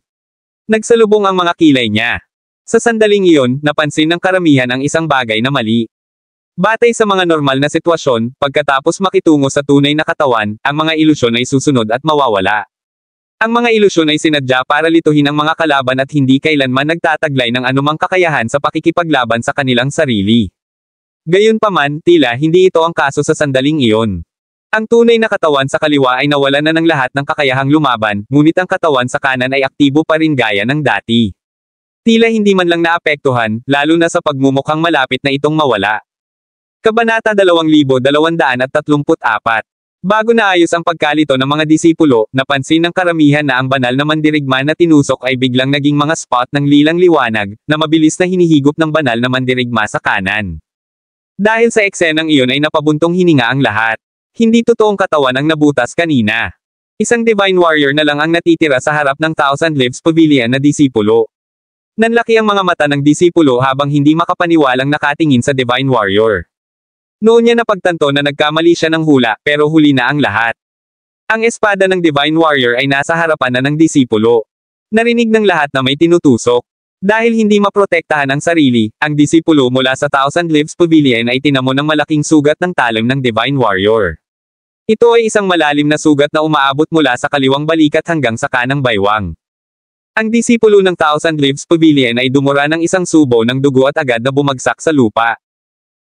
Nagsalubong ang mga kilay niya. Sa sandaling iyon, napansin ng karamihan ang isang bagay na mali. Batay sa mga normal na sitwasyon, pagkatapos makitungo sa tunay na katawan, ang mga ilusyon ay susunod at mawawala. Ang mga ilusyon ay sinadya para lituhin ang mga kalaban at hindi kailanman nagtataglay ng anumang kakayahan sa pakikipaglaban sa kanilang sarili. Gayunpaman, tila hindi ito ang kaso sa sandaling iyon. Ang tunay na katawan sa kaliwa ay nawalan na ng lahat ng kakayahang lumaban, ngunit ang katawan sa kanan ay aktibo pa rin gaya ng dati. Tila hindi man lang naapektuhan, lalo na sa pagmumukhang malapit na itong mawala. Kabanata 2234. Bago naayos ang pagkalito ng mga disipulo, napansin ng karamihan na ang banal na mandirigma na tinusok ay biglang naging mga spot ng lilang liwanag, na mabilis na hinihigop ng banal na mandirigma sa kanan. Dahil sa eksenang iyon ay napabuntong hininga ang lahat. Hindi totoong katawan ang nabutas kanina. Isang Divine Warrior na lang ang natitira sa harap ng Thousand Leaves Pavilion na disipulo. Nanlaki ang mga mata ng disipulo habang hindi makapaniwalang nakatingin sa Divine Warrior. Noon niya napagtanto na nagkamali siya ng hula, pero huli na ang lahat. Ang espada ng Divine Warrior ay nasa harapan na ng disipulo. Narinig ng lahat na may tinutusok. Dahil hindi maprotektahan ang sarili, ang disipulo mula sa Thousand Leaves Pavilion ay tinamo ng malaking sugat ng talim ng Divine Warrior. Ito ay isang malalim na sugat na umaabot mula sa kaliwang balikat hanggang sa kanang baywang. Ang disipulo ng Thousand Leaves Pavilion ay dumura ng isang subo ng dugo at agad na bumagsak sa lupa.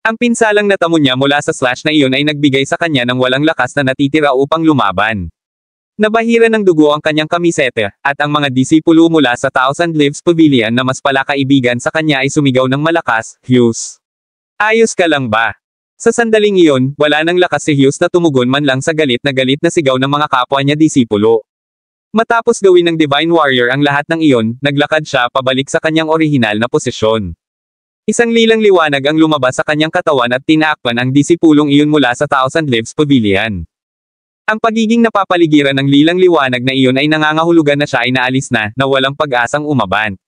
Ang pinsalang natamo niya mula sa slash na iyon ay nagbigay sa kanya ng walang lakas na natitira upang lumaban. Nabahira ng dugo ang kanyang kamisete, at ang mga disipulo mula sa Thousand Leaves Pavilion na mas palakaibigan sa kanya ay sumigaw ng malakas, "Hughes! Ayos ka lang ba?" Sa sandaling iyon, wala nang lakas si Hughes na tumugon man lang sa galit na sigaw ng mga kapwa niya disipulo. Matapos gawin ng Divine Warrior ang lahat ng iyon, naglakad siya pabalik sa kanyang orihinal na posisyon. Isang lilang liwanag ang lumabas sa kanyang katawan at tinaakpan ang disipulong iyon mula sa Thousand Leaves Pavilion. Ang pagiging napapaligiran ng lilang liwanag na iyon ay nangangahulugan na siya ay naalis na walang pag-asang umaban.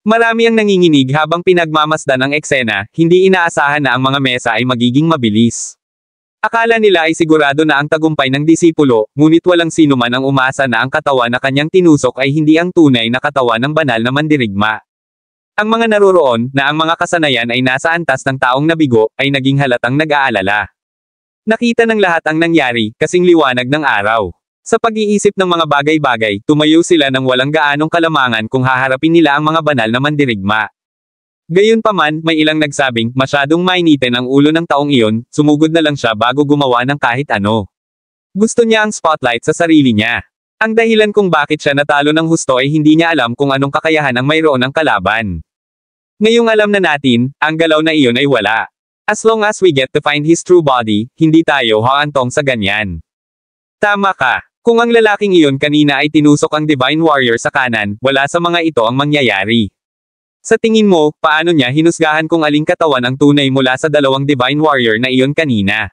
Marami ang nanginginig habang pinagmamasdan ang eksena, hindi inaasahan na ang mga mesa ay magiging mabilis. Akala nila ay sigurado na ang tagumpay ng disipulo, ngunit walang sino man ang umasa na ang katawan na kanyang tinusok ay hindi ang tunay na katawan ng banal na mandirigma. Ang mga naroroon, na ang mga kasanayan ay nasa antas ng taong nabigo, ay naging halatang nag-aalala. Nakita ng lahat ang nangyari, kasing liwanag ng araw. Sa pag-iisip ng mga bagay-bagay, tumayo sila ng walang gaanong kalamangan kung haharapin nila ang mga banal na mandirigma. Gayunpaman, may ilang nagsabing, masyadong mainitin ang ulo ng taong iyon, sumugod na lang siya bago gumawa ng kahit ano. Gusto niya ang spotlight sa sarili niya. Ang dahilan kung bakit siya natalo ng husto ay hindi niya alam kung anong kakayahan ang mayroon ng kalaban. Ngayong alam na natin, ang galaw na iyon ay wala. As long as we get to find his true body, hindi tayo haantong sa ganyan. Tama ka. Kung ang lalaking iyon kanina ay tinusok ang Divine Warrior sa kanan, wala sa mga ito ang mangyayari. Sa tingin mo, paano niya hinusgahan kung aling katawan ang tunay mula sa dalawang Divine Warrior na iyon kanina?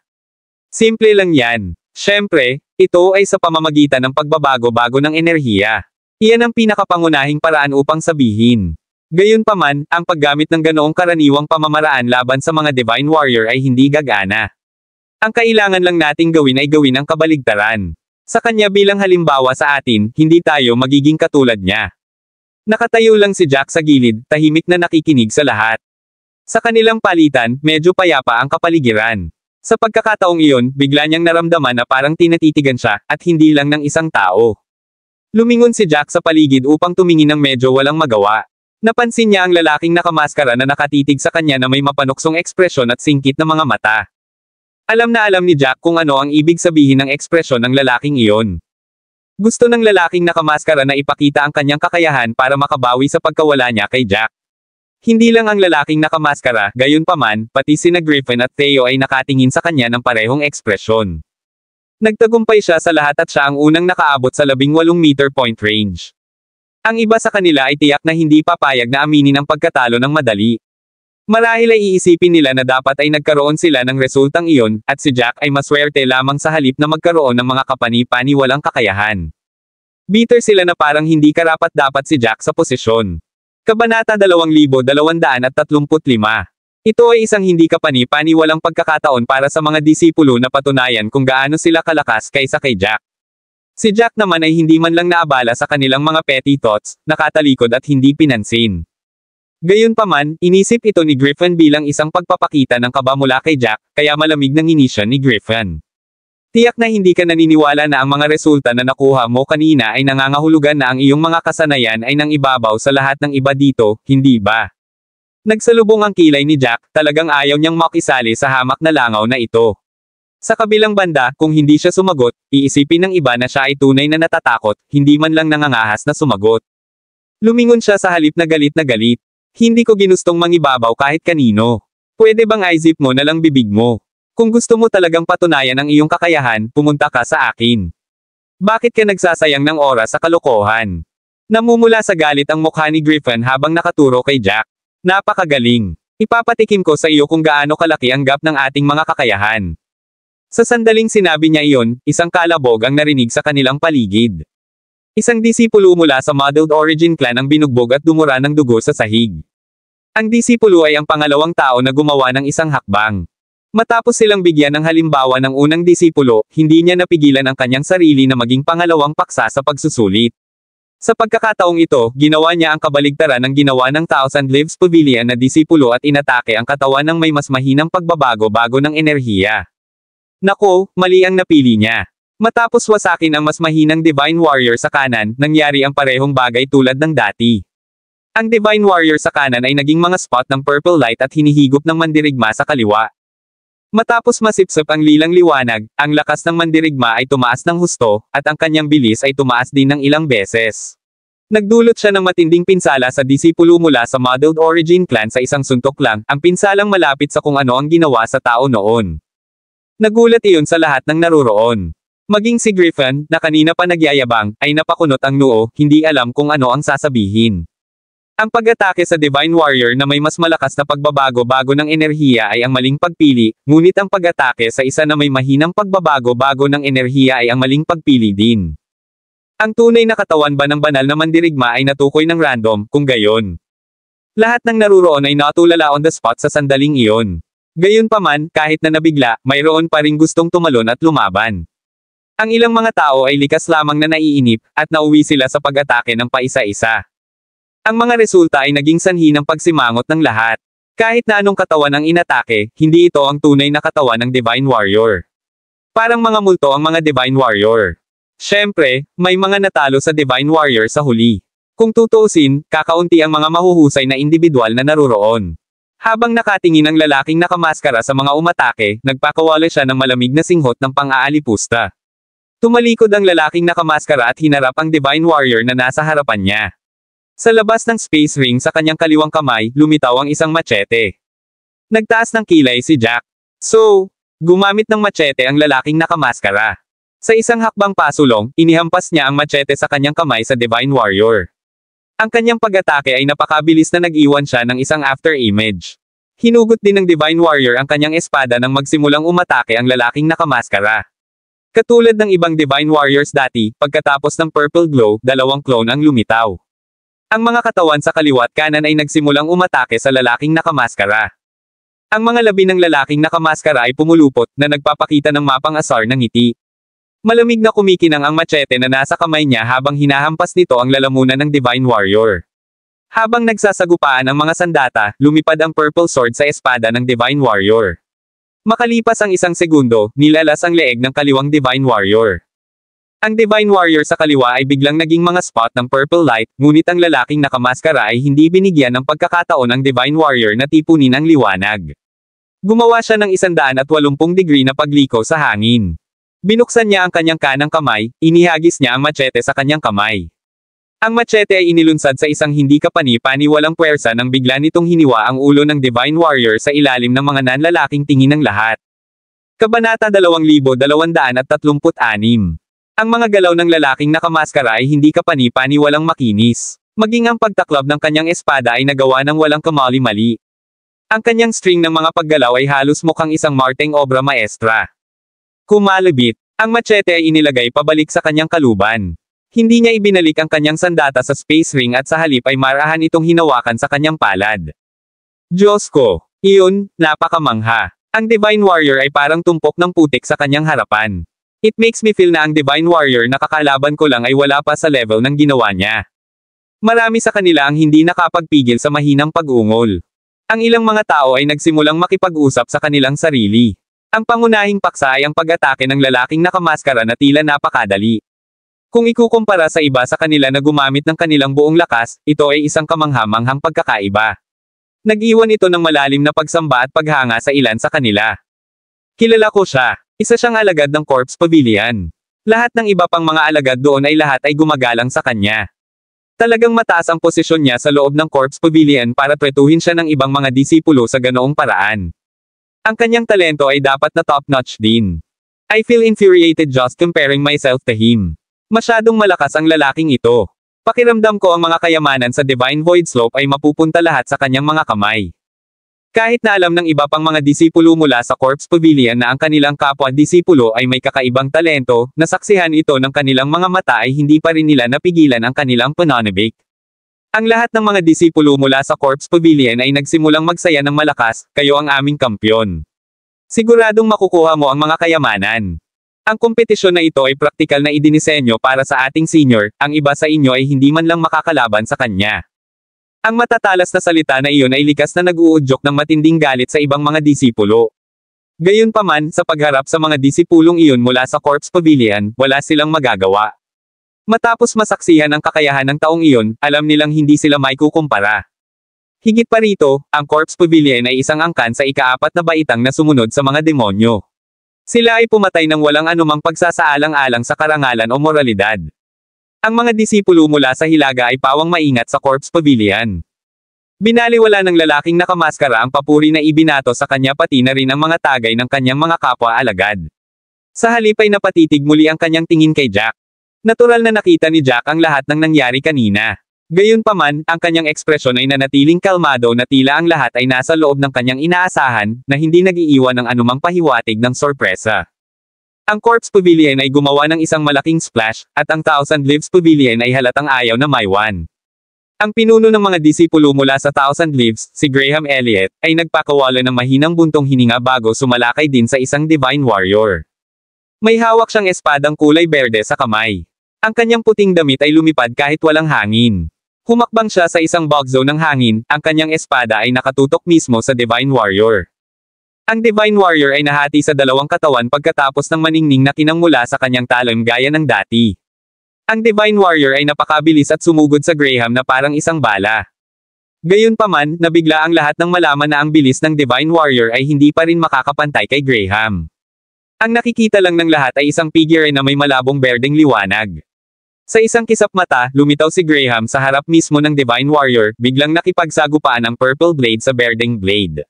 Simple lang yan. Siyempre, ito ay sa pamamagitan ng pagbabago-bago ng enerhiya. Iyan ang pinakapangunahing paraan upang sabihin. Gayunpaman, ang paggamit ng ganoong karaniwang pamamaraan laban sa mga Divine Warrior ay hindi gagana. Ang kailangan lang nating gawin ay gawin ang kabaligtaran. Sa kanya bilang halimbawa sa atin, hindi tayo magiging katulad niya. Nakatayo lang si Jack sa gilid, tahimik na nakikinig sa lahat. Sa kanilang palitan, medyo payapa ang kapaligiran. Sa pagkakataong iyon, bigla niyang naramdaman na parang tinatitigan siya, at hindi lang ng isang tao. Lumingon si Jack sa paligid upang tumingin ng medyo walang magawa. Napansin niya ang lalaking nakamaskara na nakatitig sa kanya na may mapanuksong ekspresyon at singkit na mga mata. Alam na alam ni Jack kung ano ang ibig sabihin ng ekspresyon ng lalaking iyon. Gusto ng lalaking nakamaskara na ipakita ang kanyang kakayahan para makabawi sa pagkawala niya kay Jack. Hindi lang ang lalaking nakamaskara, gayunpaman, pati sina Griffin at Theo ay nakatingin sa kanya ng parehong ekspresyon. Nagtagumpay siya sa lahat at siya ang unang nakaabot sa 18 meter point range. Ang iba sa kanila ay tiyak na hindi papayag na aminin ang pagkatalo ng madali. Marahil ay iisipin nila na dapat ay nagkaroon sila ng resultang iyon, at si Jack ay maswerte lamang sa halip na magkaroon ng mga kapani-pani walang kakayahan. Bitter sila na parang hindi karapat-dapat si Jack sa posisyon. Kabanata 2235. Ito ay isang hindi kapani-pani walang pagkakataon para sa mga disipulo na patunayan kung gaano sila kalakas kaysa kay Jack. Si Jack naman ay hindi man lang naabala sa kanilang mga petty thoughts, nakatalikod at hindi pinansin. Gayunpaman, inisip ito ni Griffin bilang isang pagpapakita ng kaba mula kay Jack, kaya malamig ng inisyon ni Griffin. Tiyak na hindi ka naniniwala na ang mga resulta na nakuha mo kanina ay nangangahulugan na ang iyong mga kasanayan ay nang ibabaw sa lahat ng iba dito, hindi ba? Nagsalubong ang kilay ni Jack, talagang ayaw niyang makisali sa hamak na langaw na ito. Sa kabilang banda, kung hindi siya sumagot, iisipin ng iba na siya ay tunay na natatakot, hindi man lang nangangahas na sumagot. Lumingon siya sa halip na galit na galit. Hindi ko ginustong mangibabaw kahit kanino. Pwede bang i-zip mo na lang bibig mo? Kung gusto mo talagang patunayan ang iyong kakayahan, pumunta ka sa akin. Bakit ka nagsasayang ng oras sa kalokohan? Namumula sa galit ang mukha ni Griffin habang nakaturo kay Jack. Napakagaling. Ipapatikim ko sa iyo kung gaano kalaki ang gap ng ating mga kakayahan. Sa sandaling sinabi niya iyon, isang kalabog ang narinig sa kanilang paligid. Isang disipulo mula sa Modeled Origin Clan ang binugbog at dumura ng dugo sa sahig. Ang disipulo ay ang pangalawang tao na gumawa ng isang hakbang. Matapos silang bigyan ng halimbawa ng unang disipulo, hindi niya napigilan ang kanyang sarili na maging pangalawang paksa sa pagsusulit. Sa pagkakataong ito, ginawa niya ang kabaligtaran ng ginawa ng Thousand Leaves Pavilion na disipulo at inatake ang katawan ng may mas mahinang pagbabago-bago ng enerhiya. Nako, mali ang napili niya. Matapos wasakin ang mas mahinang Divine Warrior sa kanan, nangyari ang parehong bagay tulad ng dati. Ang Divine Warrior sa kanan ay naging mga spot ng purple light at hinihigop ng mandirigma sa kaliwa. Matapos masipsip ang lilang liwanag, ang lakas ng mandirigma ay tumaas ng husto, at ang kanyang bilis ay tumaas din ng ilang beses. Nagdulot siya ng matinding pinsala sa disipulo mula sa Modeled Origin Clan sa isang suntok lang, ang pinsalang malapit sa kung ano ang ginawa sa tao noon. Nagulat iyon sa lahat ng naroroon. Maging si Griffin, na kanina pa nagyayabang, ay napakunot ang noo, hindi alam kung ano ang sasabihin. Ang pag-atake sa Divine Warrior na may mas malakas na pagbabago-bago ng enerhiya ay ang maling pagpili, ngunit ang pag-atake sa isa na may mahinang pagbabago-bago ng enerhiya ay ang maling pagpili din. Ang tunay na katawan ba ng banal na mandirigma ay natukoy ng random, kung gayon. Lahat ng naruroon ay natulala on the spot sa sandaling iyon. Gayunpaman, kahit na nabigla, mayroon pa ring gustong tumalon at lumaban. Ang ilang mga tao ay likas lamang na naiinip, at nauwi sila sa pag-atake ng paisa-isa. Ang mga resulta ay naging sanhi ng pagsimangot ng lahat. Kahit na anong katawan ang inatake, hindi ito ang tunay na katawan ng Divine Warrior. Parang mga multo ang mga Divine Warrior. Siyempre, may mga natalo sa Divine Warrior sa huli. Kung tutuusin, kakaunti ang mga mahuhusay na individual na naruroon. Habang nakatingin ang lalaking nakamaskara sa mga umatake, nagpakawala siya ng malamig na singhot ng pang-aalipusta. Tumalikod ang lalaking nakamaskara at hinarap ang Divine Warrior na nasa harapan niya. Sa labas ng space ring sa kanyang kaliwang kamay, lumitaw ang isang machete. Nagtaas ng kilay si Jack. So, gumamit ng machete ang lalaking nakamaskara. Sa isang hakbang pasulong, inihampas niya ang machete sa kanyang kamay sa Divine Warrior. Ang kanyang pag-atake ay napakabilis na nag-iwan siya ng isang after image. Hinugot din ng Divine Warrior ang kanyang espada nang magsimulang umatake ang lalaking nakamaskara. Katulad ng ibang Divine Warriors dati, pagkatapos ng purple glow, dalawang clone ang lumitaw. Ang mga katawan sa kaliwa't kanan ay nagsimulang umatake sa lalaking nakamaskara. Ang mga labi ng lalaking nakamaskara ay pumulupot, na nagpapakita ng mapang asar ng ngiti. Malamig na kumikinang ang machete na nasa kamay niya habang hinahampas nito ang lalamunan ng Divine Warrior. Habang nagsasagupaan ang mga sandata, lumipad ang purple sword sa espada ng Divine Warrior. Makalipas ang isang segundo, nilalas ang leeg ng kaliwang Divine Warrior. Ang Divine Warrior sa kaliwa ay biglang naging mga spot ng purple light, ngunit ang lalaking nakamaskara ay hindi binigyan ng pagkakataon ng Divine Warrior na tipunin ang liwanag. Gumawa siya ng 180 degree na pagliko sa hangin. Binuksan niya ang kanyang kanang kamay, inihagis niya ang machete sa kanyang kamay. Ang machete ay inilunsad sa isang hindi kapani-pani walang puwersa nang bigla nitong hiniwa ang ulo ng Divine Warrior sa ilalim ng mga nanlalaking tingin ng lahat. Kabanata 2236. Ang mga galaw ng lalaking nakamaskara ay hindi kapani-pani walang makinis. Maging ang pagtaklab ng kanyang espada ay nagawa ng walang kamali-mali. Ang kanyang string ng mga paggalaw ay halos mukhang isang marteng obra maestra. Kumalabit, ang machete ay inilagay pabalik sa kanyang kaluban. Hindi niya ibinalik ang kanyang sandata sa space ring at sa halip ay marahan itong hinawakan sa kanyang palad. Diyos ko! Iyon, napakamangha. Ang Divine Warrior ay parang tumpok ng putik sa kanyang harapan. It makes me feel na ang Divine Warrior na kakalaban ko lang ay wala pa sa level ng ginawa niya. Marami sa kanila ang hindi nakapagpigil sa mahinang pag-ungol. Ang ilang mga tao ay nagsimulang makipag-usap sa kanilang sarili. Ang pangunahing paksa ay ang pag-atake ng lalaking nakamaskara na tila napakadali. Kung ikukumpara sa iba sa kanila na gumamit ng kanilang buong lakas, ito ay isang kamangha-manghang pagkakaiba. Nag-iwan ito ng malalim na pagsamba at paghanga sa ilan sa kanila. Kilala ko siya. Isa siyang alagad ng Corpse Pavilion. Lahat ng iba pang mga alagad doon ay lahat ay gumagalang sa kanya. Talagang mataas ang posisyon niya sa loob ng Corpse Pavilion para tretuhin siya ng ibang mga disipulo sa ganoong paraan. Ang kanyang talento ay dapat na top-notch din. I feel infuriated just comparing myself to him. Masyadong malakas ang lalaking ito. Pakiramdam ko ang mga kayamanan sa Divine Void Slope ay mapupunta lahat sa kanyang mga kamay. Kahit na alam ng iba pang mga disipulo mula sa Corpse Pavilion na ang kanilang kapwa-disipulo ay may kakaibang talento, nasaksihan ito ng kanilang mga mata ay hindi pa rin nila napigilan ang kanilang pananabik. Ang lahat ng mga disipulo mula sa Corpse Pavilion ay nagsimulang magsaya ng malakas, kayo ang aming kampyon. Siguradong makukuha mo ang mga kayamanan. Ang kompetisyon na ito ay praktikal na idinisenyo para sa ating senior, ang iba sa inyo ay hindi man lang makakalaban sa kanya. Ang matatalas na salita na iyon ay likas na nag-uudyok ng matinding galit sa ibang mga disipulo. Gayunpaman, sa pagharap sa mga disipulong iyon mula sa Corpse Pavilion, wala silang magagawa. Matapos masaksihan ang kakayahan ng taong iyon, alam nilang hindi sila maikukumpara. Higit pa rito, ang Corpse Pavilion ay isang angkan sa ika-4 na baitang na sumunod sa mga demonyo. Sila ay pumatay ng walang anumang pagsasaalang-alang sa karangalan o moralidad. Ang mga disipulo mula sa Hilaga ay pawang maingat sa Corpse Pavilion. Binaliwala ng lalaking nakamaskara ang papuri na ibinato sa kanya pati na rin ang mga tagay ng kanyang mga kapwa-alagad. Sa halip ay napatitig muli ang kanyang tingin kay Jack. Natural na nakita ni Jack ang lahat ng nangyari kanina. Gayunpaman, ang kanyang ekspresyon ay nanatiling kalmado na tila ang lahat ay nasa loob ng kanyang inaasahan, na hindi nag-iiwan ng anumang pahiwatig ng sorpresa. Ang Corpse Pavilion ay gumawa ng isang malaking splash, at ang Thousand Leaves Pavilion ay halatang ayaw na maiwan. Ang pinuno ng mga disipulo mula sa Thousand Leaves, si Graham Elliot, ay nagpakawala ng mahinang buntong hininga bago sumalakay din sa isang Divine Warrior. May hawak siyang espadang kulay berde sa kamay. Ang kanyang puting damit ay lumipad kahit walang hangin. Humakbang siya sa isang bug zone ng hangin, ang kanyang espada ay nakatutok mismo sa Divine Warrior. Ang Divine Warrior ay nahati sa dalawang katawan pagkatapos ng maningning na kinang mula sa kanyang talon gaya ng dati. Ang Divine Warrior ay napakabilis at sumugod sa Graham na parang isang bala. Gayunpaman, nabigla ang lahat nang malaman na ang bilis ng Divine Warrior ay hindi pa rin makakapantay kay Graham. Ang nakikita lang ng lahat ay isang figure na may malabong berdeng liwanag. Sa isang kisap mata, lumitaw si Graham sa harap mismo ng Divine Warrior, biglang nakipagsagupaan ang purple blade sa berdeng blade.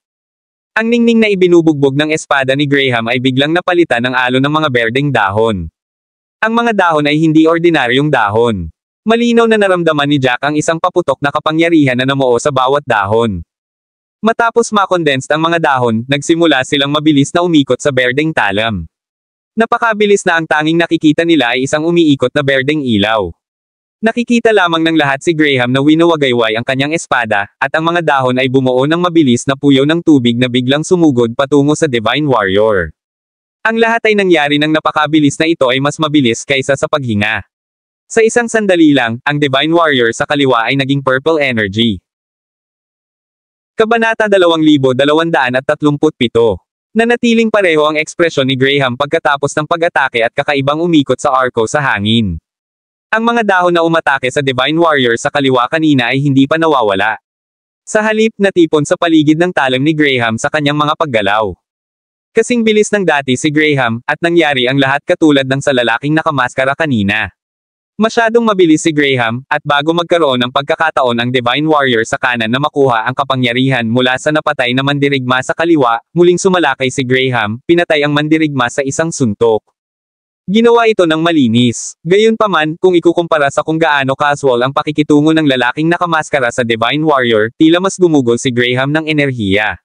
Ang ningning na ibinubugbog ng espada ni Graham ay biglang napalitan ng alon ng mga berdeng dahon. Ang mga dahon ay hindi ordinaryong dahon. Malinaw na naramdaman ni Jack ang isang paputok na kapangyarihan na namuo sa bawat dahon. Matapos makondensed ang mga dahon, nagsimula silang mabilis na umikot sa berdeng talam. Napakabilis na ang tanging nakikita nila ay isang umiikot na berdeng ilaw. Nakikita lamang ng lahat si Graham na winawagayway ang kanyang espada, at ang mga dahon ay bumuo ng mabilis na puyaw ng tubig na biglang sumugod patungo sa Divine Warrior. Ang lahat ay nangyari ng napakabilis na ito ay mas mabilis kaysa sa paghinga. Sa isang sandali lang, ang Divine Warrior sa kaliwa ay naging purple energy. Kabanata 2237. Nanatiling pareho ang ekspresyon ni Graham pagkatapos ng pag-atake at kakaibang umikot sa arco sa hangin. Ang mga dahon na umatake sa Divine Warrior sa kaliwa kanina ay hindi pa nawawala. Sa halip, natipon sa paligid ng talim ni Graham sa kanyang mga paggalaw. Kasing bilis ng dati si Graham, at nangyari ang lahat katulad ng sa lalaking nakamaskara kanina. Masyadong mabilis si Graham, at bago magkaroon ng pagkakataon ang Divine Warrior sa kanan na makuha ang kapangyarihan mula sa napatay na mandirigma sa kaliwa, muling sumalakay si Graham, pinatay ang mandirigma sa isang suntok. Ginawa ito ng malinis. Gayunpaman, kung ikukumpara sa kung gaano casual ang pakikitungo ng lalaking nakamaskara sa Divine Warrior, tila mas gumugol si Graham ng enerhiya.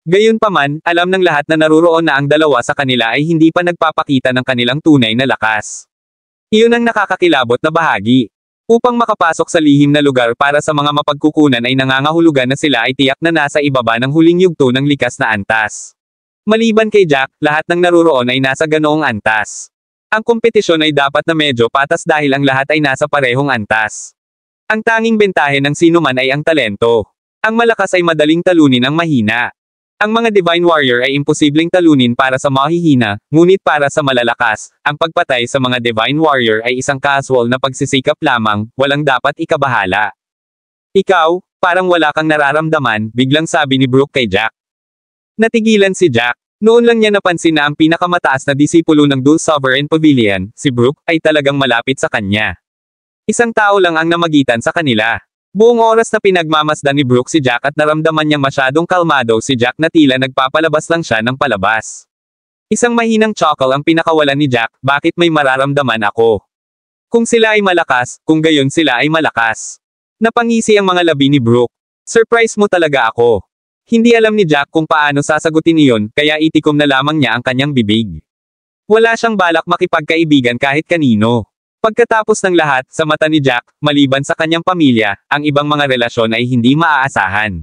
Gayunpaman, alam ng lahat na naruroon na ang dalawa sa kanila ay hindi pa nagpapakita ng kanilang tunay na lakas. Iyon ang nakakakilabot na bahagi. Upang makapasok sa lihim na lugar para sa mga mapagkukunan ay nangangahulugan na sila ay tiyak na nasa ibaba ng huling yugto ng likas na antas. Maliban kay Jack, lahat ng naruroon ay nasa ganoong antas. Ang kompetisyon ay dapat na medyo patas dahil ang lahat ay nasa parehong antas. Ang tanging bentahe ng sinuman ay ang talento. Ang malakas ay madaling talunin ang mahina. Ang mga Divine Warrior ay imposibleng talunin para sa mahihina, ngunit para sa malalakas, ang pagpatay sa mga Divine Warrior ay isang casual na pagsisikap lamang, walang dapat ikabahala. Ikaw, parang wala kang nararamdaman, biglang sabi ni Brooke kay Jack. Natigilan si Jack. Noon lang niya napansin na ang pinakamataas na disipulo ng Dual Sovereign Pavilion, si Brooke, ay talagang malapit sa kanya. Isang tao lang ang namagitan sa kanila. Buong oras na pinagmamasdan ni Brooke si Jack at naramdaman niyang masyadong kalmado si Jack na tila nagpapalabas lang siya ng palabas. Isang mahinang chuckle ang pinakawalan ni Jack, bakit may mararamdaman ako? Kung sila ay malakas, kung gayon sila ay malakas. Napangisi ang mga labi ni Brooke. Surprise mo talaga ako. Hindi alam ni Jack kung paano sasagutin iyon, kaya itikom na lamang niya ang kanyang bibig. Wala siyang balak makipagkaibigan kahit kanino. Pagkatapos ng lahat, sa mata ni Jack, maliban sa kanyang pamilya, ang ibang mga relasyon ay hindi maaasahan.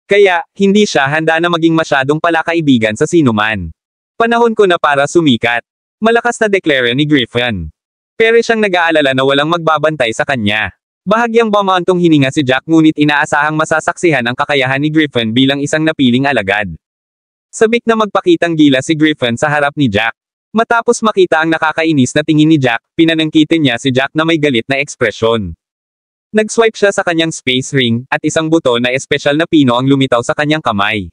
Kaya, hindi siya handa na maging masyadong palakaibigan sa sinuman. Panahon ko na para sumikat. Malakas na deklara ni Griffin. Pero siyang nag-aalala na walang magbabantay sa kanya. Bahagyang bumantong hininga si Jack ngunit inaasahang masasaksihan ang kakayahan ni Griffin bilang isang napiling alagad. Sabik na magpakitang gila si Griffin sa harap ni Jack. Matapos makita ang nakakainis na tingin ni Jack, pinanangkitin niya si Jack na may galit na ekspresyon. Nag-swipe siya sa kanyang space ring, at isang buto na espesyal na pino ang lumitaw sa kanyang kamay.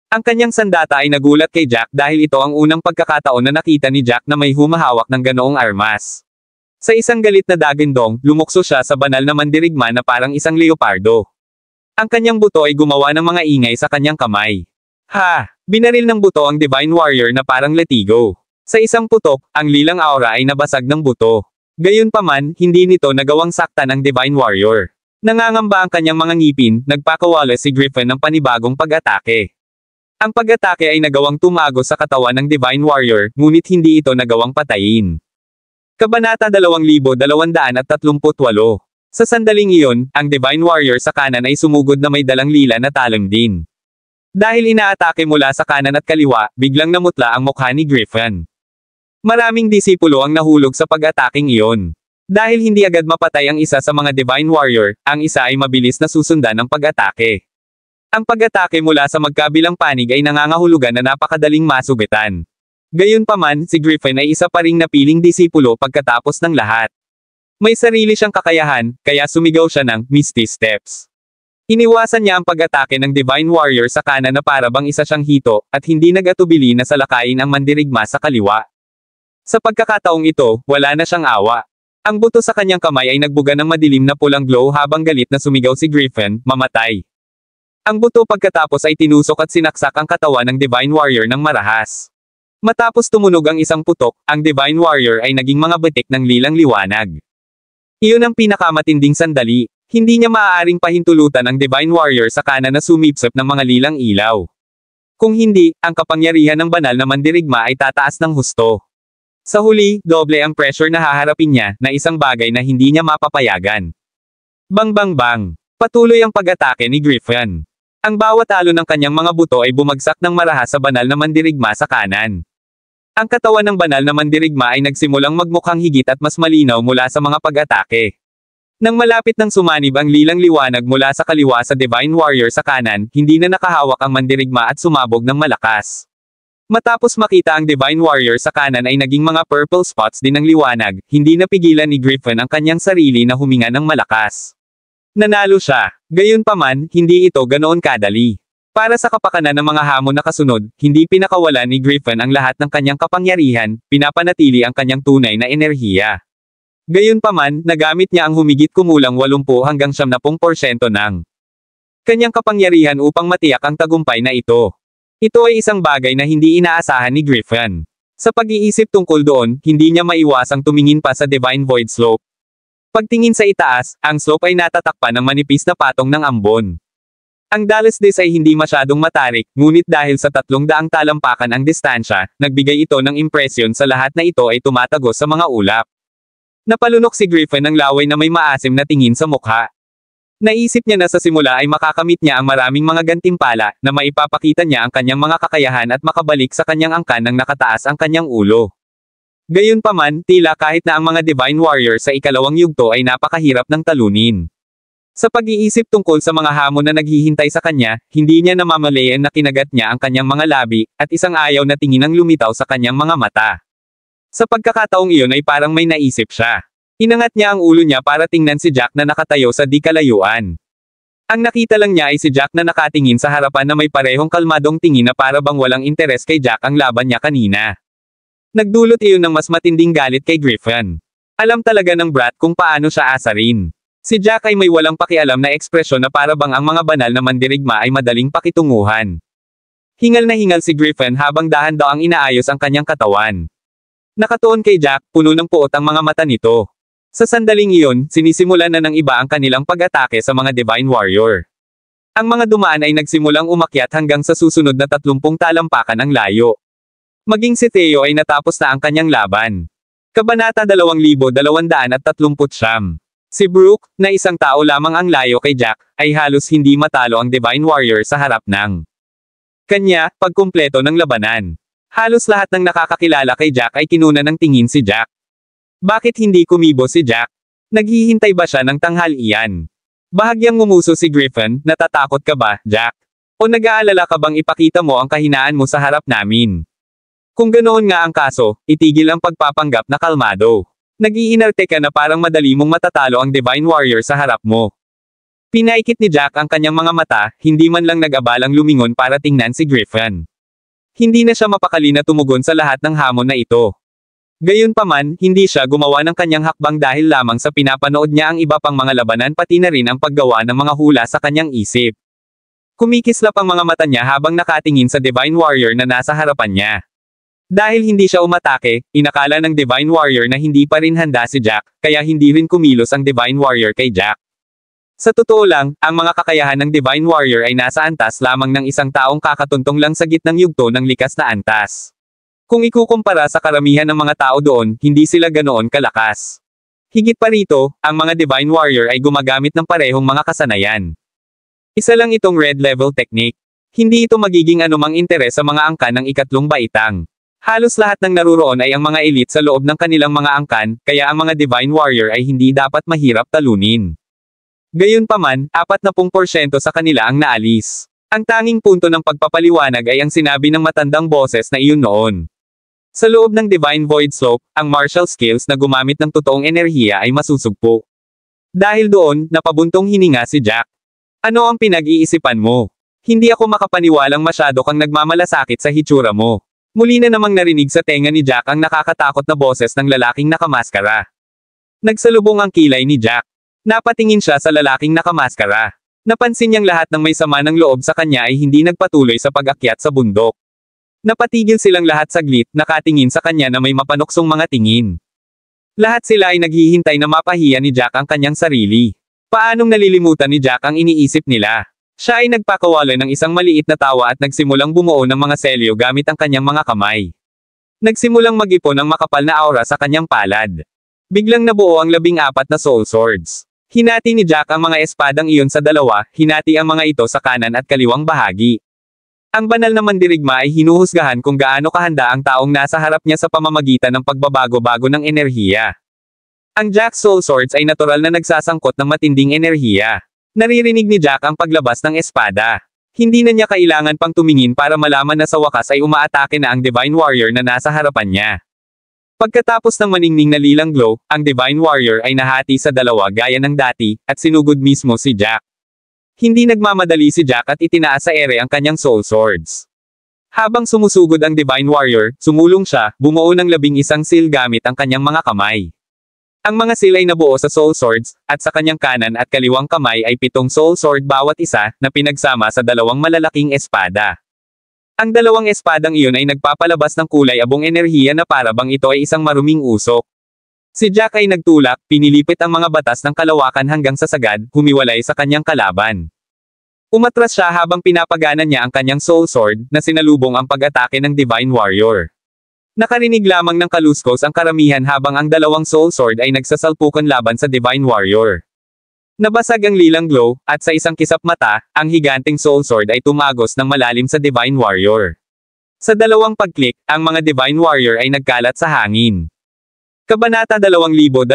Ang kanyang sandata ay nagulat kay Jack dahil ito ang unang pagkakataon na nakita ni Jack na may humahawak ng ganoong armas. Sa isang galit na dagindong, lumukso siya sa banal na mandirigma na parang isang leopardo. Ang kanyang buto ay gumawa ng mga ingay sa kanyang kamay. Binaril ng buto ang Divine Warrior na parang latigo. Sa isang putok, ang lilang aura ay nabasag ng buto. Gayunpaman, hindi nito nagawang saktan ang Divine Warrior. Nangangamba ang kanyang mga ngipin, nagpakawala si Griffin ng panibagong pag-atake. Ang pag-atake ay nagawang tumago sa katawan ng Divine Warrior, ngunit hindi ito nagawang patayin. Kabanata 2238. Sa sandaling iyon, ang Divine Warrior sa kanan ay sumugod na may dalang lila na talim din. Dahil inaatake mula sa kanan at kaliwa, biglang namutla ang mukha ni Griffin. Maraming disipulo ang nahulog sa pag-ataking iyon. Dahil hindi agad mapatay ang isa sa mga Divine Warrior, ang isa ay mabilis na susundan ng pag-atake. Ang pag-atake mula sa magkabilang panig ay nangangahulugan na napakadaling masugitan. Gayunpaman, si Griffin ay isa pa ring napiling disipulo pagkatapos ng lahat. May sarili siyang kakayahan, kaya sumigaw siya ng Misty Steps. Iniwasan niya ang pag-atake ng Divine Warrior sa kanan na para bang isa siyang hito, at hindi nag-atubili na salakayin ang mandirigma sa kaliwa. Sa pagkakataong ito, wala na siyang awa. Ang buto sa kanyang kamay ay nagbuga ng madilim na pulang glow habang galit na sumigaw si Griffin, mamatay. Ang buto pagkatapos ay tinusok at sinaksak ang katawan ng Divine Warrior ng marahas. Matapos tumunog ang isang putok, ang Divine Warrior ay naging mga batik ng lilang liwanag. Iyon ang pinakamatinding sandali. Hindi niya maaaring pahintulutan ang Divine Warrior sa kanan na sumipsip ng mga lilang ilaw. Kung hindi, ang kapangyarihan ng banal na mandirigma ay tataas ng husto. Sa huli, doble ang pressure na haharapin niya, na isang bagay na hindi niya mapapayagan. Bang bang bang! Patuloy ang pag-atake ni Griffin. Ang bawat talo ng kanyang mga buto ay bumagsak ng marahas sa banal na mandirigma sa kanan. Ang katawan ng banal na mandirigma ay nagsimulang magmukhang higit at mas malinaw mula sa mga pag-atake. Nang malapit ng sumanib ang lilang liwanag mula sa kaliwa sa Divine Warrior sa kanan, hindi na nakahawak ang mandirigma at sumabog ng malakas. Matapos makita ang Divine Warrior sa kanan ay naging mga purple spots din ng liwanag, hindi napigilan ni Griffin ang kanyang sarili na huminga ng malakas. Nanalo siya. Gayunpaman, hindi ito ganoon kadali. Para sa kapakanan ng mga hamon na kasunod, hindi pinakawalan ni Griffin ang lahat ng kanyang kapangyarihan, pinapanatili ang kanyang tunay na enerhiya. Gayunpaman, nagamit niya ang humigit kumulang 80 hanggang 70% ng kanyang kapangyarihan upang matiyak ang tagumpay na ito. Ito ay isang bagay na hindi inaasahan ni Griffin. Sa pag-iisip tungkol doon, hindi niya maiwasang tumingin pa sa Divine Void Slope. Pagtingin sa itaas, ang slope ay natatakpan ng manipis na patong ng ambon. Ang Dallas Dish ay hindi masyadong matarik, ngunit dahil sa 300 talampakan ang distansya, nagbigay ito ng impresyon sa lahat na ito ay tumatagos sa mga ulap. Napalunok si Griffin ng laway na may maasim na tingin sa mukha. Naisip niya na sa simula ay makakamit niya ang maraming mga gantimpala, na maipapakita niya ang kanyang mga kakayahan at makabalik sa kanyang angkan nang nakataas ang kanyang ulo. Gayunpaman, tila kahit na ang mga Divine Warrior sa ikalawang yugto ay napakahirap ng talunin. Sa pag-iisip tungkol sa mga hamon na naghihintay sa kanya, hindi niya namamalayan na kinagat niya ang kanyang mga labi, at isang ayaw na tingin ang lumitaw sa kanyang mga mata. Sa pagkakataong iyon ay parang may naisip siya. Inangat niya ang ulo niya para tingnan si Jack na nakatayo sa di kalayuan. Ang nakita lang niya ay si Jack na nakatingin sa harapan na may parehong kalmadong tingin na para bang walang interes kay Jack ang laban niya kanina. Nagdulot iyon ng mas matinding galit kay Griffin. Alam talaga ng brat kung paano siya asarin. Si Jack ay may walang pakialam na ekspresyon na para bang ang mga banal na mandirigma ay madaling pakitunguhan. Hingal na hingal si Griffin habang dahan-daang inaayos ang kanyang katawan. Nakatuon kay Jack, puno ng puot ang mga mata nito. Sa sandaling iyon, sinisimulan na ng iba ang kanilang pag-atake sa mga Divine Warrior. Ang mga dumaan ay nagsimulang umakyat hanggang sa susunod na 30 talampakan ang layo. Maging si Theo ay natapos na ang kanyang laban. Kabanata 2239. Si Brook, na isang tao lamang ang layo kay Jack, ay halos hindi matalo ang Divine Warrior sa harap ng kanya, pagkumpleto ng labanan. Halos lahat ng nakakakilala kay Jack ay kinuna ng tingin si Jack. Bakit hindi kumibo si Jack? Naghihintay ba siya ng tanghalian? Bahagyang ngumuso si Griffin, natatakot ka ba, Jack? O nag-aalala ka bang ipakita mo ang kahinaan mo sa harap namin? Kung ganoon nga ang kaso, itigil ang pagpapanggap na kalmado. Nag-iinarte ka na parang madali mong matatalo ang Divine Warrior sa harap mo. Pinaikit ni Jack ang kanyang mga mata, hindi man lang nag-abalang lumingon para tingnan si Griffin. Hindi na siya mapakali na tumugon sa lahat ng hamon na ito. Gayunpaman, hindi siya gumawa ng kanyang hakbang dahil lamang sa pinapanood niya ang iba pang mga labanan pati na rin ang paggawa ng mga hula sa kanyang isip. Kumikislap ang mga mata niya habang nakatingin sa Divine Warrior na nasa harapan niya. Dahil hindi siya umatake, inakala ng Divine Warrior na hindi pa rin handa si Jack, kaya hindi rin kumilos ang Divine Warrior kay Jack. Sa totoo lang, ang mga kakayahan ng Divine Warrior ay nasa antas lamang ng isang taong kakatuntong lang sa gitnang yugto ng likas na antas. Kung ikukumpara sa karamihan ng mga tao doon, hindi sila ganoon kalakas. Higit pa rito, ang mga Divine Warrior ay gumagamit ng parehong mga kasanayan. Isa lang itong red level technique. Hindi ito magiging anumang interes sa mga angkan ng ikatlong baitang. Halos lahat ng naruroon ay ang mga elite sa loob ng kanilang mga angkan, kaya ang mga Divine Warrior ay hindi dapat mahirap talunin. Gayunpaman, 40% sa kanila ang naalis. Ang tanging punto ng pagpapaliwanag ay ang sinabi ng matandang boses na iyon noon. Sa loob ng Divine Void Slope, ang martial skills na gumamit ng totoong enerhiya ay masusugpo. Dahil doon, napabuntong hininga si Jack. Ano ang pinag-iisipan mo? Hindi ako makapaniwalang masyado kang nagmamalasakit sa hitsura mo. Muli na namang narinig sa tenga ni Jack ang nakakatakot na boses ng lalaking nakamaskara. Nagsalubong ang kilay ni Jack. Napatingin siya sa lalaking nakamaskara. Napansin niyang lahat ng may sama ng loob sa kanya ay hindi nagpatuloy sa pag-akyat sa bundok. Napatigil silang lahat saglit, nakatingin sa kanya na may mapanuksong mga tingin. Lahat sila ay naghihintay na mapahiya ni Jack ang kanyang sarili. Paanong nalilimutan ni Jack ang iniisip nila? Siya ay nagpakawala ng isang maliit na tawa at nagsimulang bumuo ng mga selyo gamit ang kanyang mga kamay. Nagsimulang mag-ipon ang makapal na aura sa kanyang palad. Biglang nabuo ang 14 na soul swords. Hinati ni Jack ang mga espadang iyon sa dalawa, hinati ang mga ito sa kanan at kaliwang bahagi. Ang banal na mandirigma ay hinuhusgahan kung gaano kahanda ang taong nasa harap niya sa pamamagitan ng pagbabago-bago ng enerhiya. Ang Jack Soul Swords ay natural na nagsasangkot ng matinding enerhiya. Naririnig ni Jack ang paglabas ng espada. Hindi na niya kailangan pang tumingin para malaman na sa wakas ay umaatake na ang Divine Warrior na nasa harapan niya. Pagkatapos ng maningning na lilang glow, ang Divine Warrior ay nahati sa dalawa gaya ng dati, at sinugod mismo si Jack. Hindi nagmamadali si Jack at itinaas sa ere ang kanyang Soul Swords. Habang sumusugod ang Divine Warrior, sumulong siya, bumuo ng 11 seal gamit ang kanyang mga kamay. Ang mga seal ay nabuo sa Soul Swords, at sa kanyang kanan at kaliwang kamay ay 7 Soul Sword bawat isa, na pinagsama sa 2 malalaking espada. Ang 2 espadang iyon ay nagpapalabas ng kulay abong enerhiya na para bang ito ay isang maruming usok. Si Jack ay nagtulak, pinilipit ang mga batas ng kalawakan hanggang sa sagad, humiwalay sa kanyang kalaban. Umatras siya habang pinapagana niya ang kanyang Soul Sword, na sinalubong ang pag-atake ng Divine Warrior. Nakarinig lamang ng kaluskos ang karamihan habang ang 2 Soul Sword ay nagsasalpukan laban sa Divine Warrior. Nabasag ang lilang glow, at sa isang kisap mata, ang higanting Soul Sword ay tumagos ng malalim sa Divine Warrior. Sa 2 pagklik, ang mga Divine Warrior ay nagkalat sa hangin. Kabanata 2240.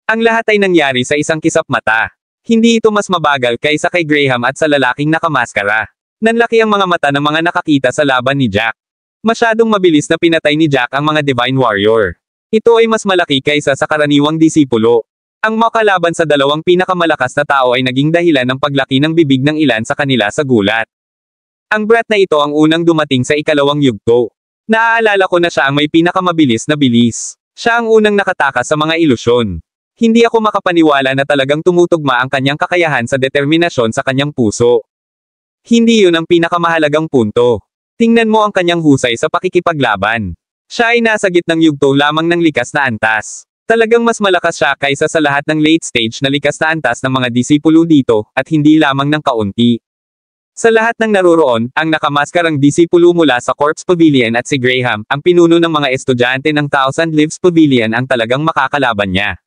Ang lahat ay nangyari sa isang kisap mata. Hindi ito mas mabagal kaysa kay Graham at sa lalaking nakamaskara. Nanlaki ang mga mata ng mga nakakita sa laban ni Jack. Masyadong mabilis na pinatay ni Jack ang mga Divine Warrior. Ito ay mas malaki kaysa sa karaniwang disipulo. Ang makalaban sa 2 pinakamalakas na tao ay naging dahilan ng paglaki ng bibig ng ilan sa kanila sa gulat. Ang brat na ito ang unang dumating sa ikalawang yugto. Naaalala ko na siya ang may pinakamabilis na bilis. Siya ang unang nakatakas sa mga ilusyon. Hindi ako makapaniwala na talagang tumutugma ang kanyang kakayahan sa determinasyon sa kanyang puso. Hindi yun ang pinakamahalagang punto. Tingnan mo ang kanyang husay sa pakikipaglaban. Siya ay nasa gitnang yugto lamang ng likas na antas. Talagang mas malakas siya kaysa sa lahat ng late stage na likas na antas ng mga disipulo dito, at hindi lamang ng kaunti. Sa lahat ng naroroon, ang nakamaskarang disipulo mula sa Corpse Pavilion at si Graham, ang pinuno ng mga estudyante ng Thousand Lives Pavilion ang talagang makakalaban niya.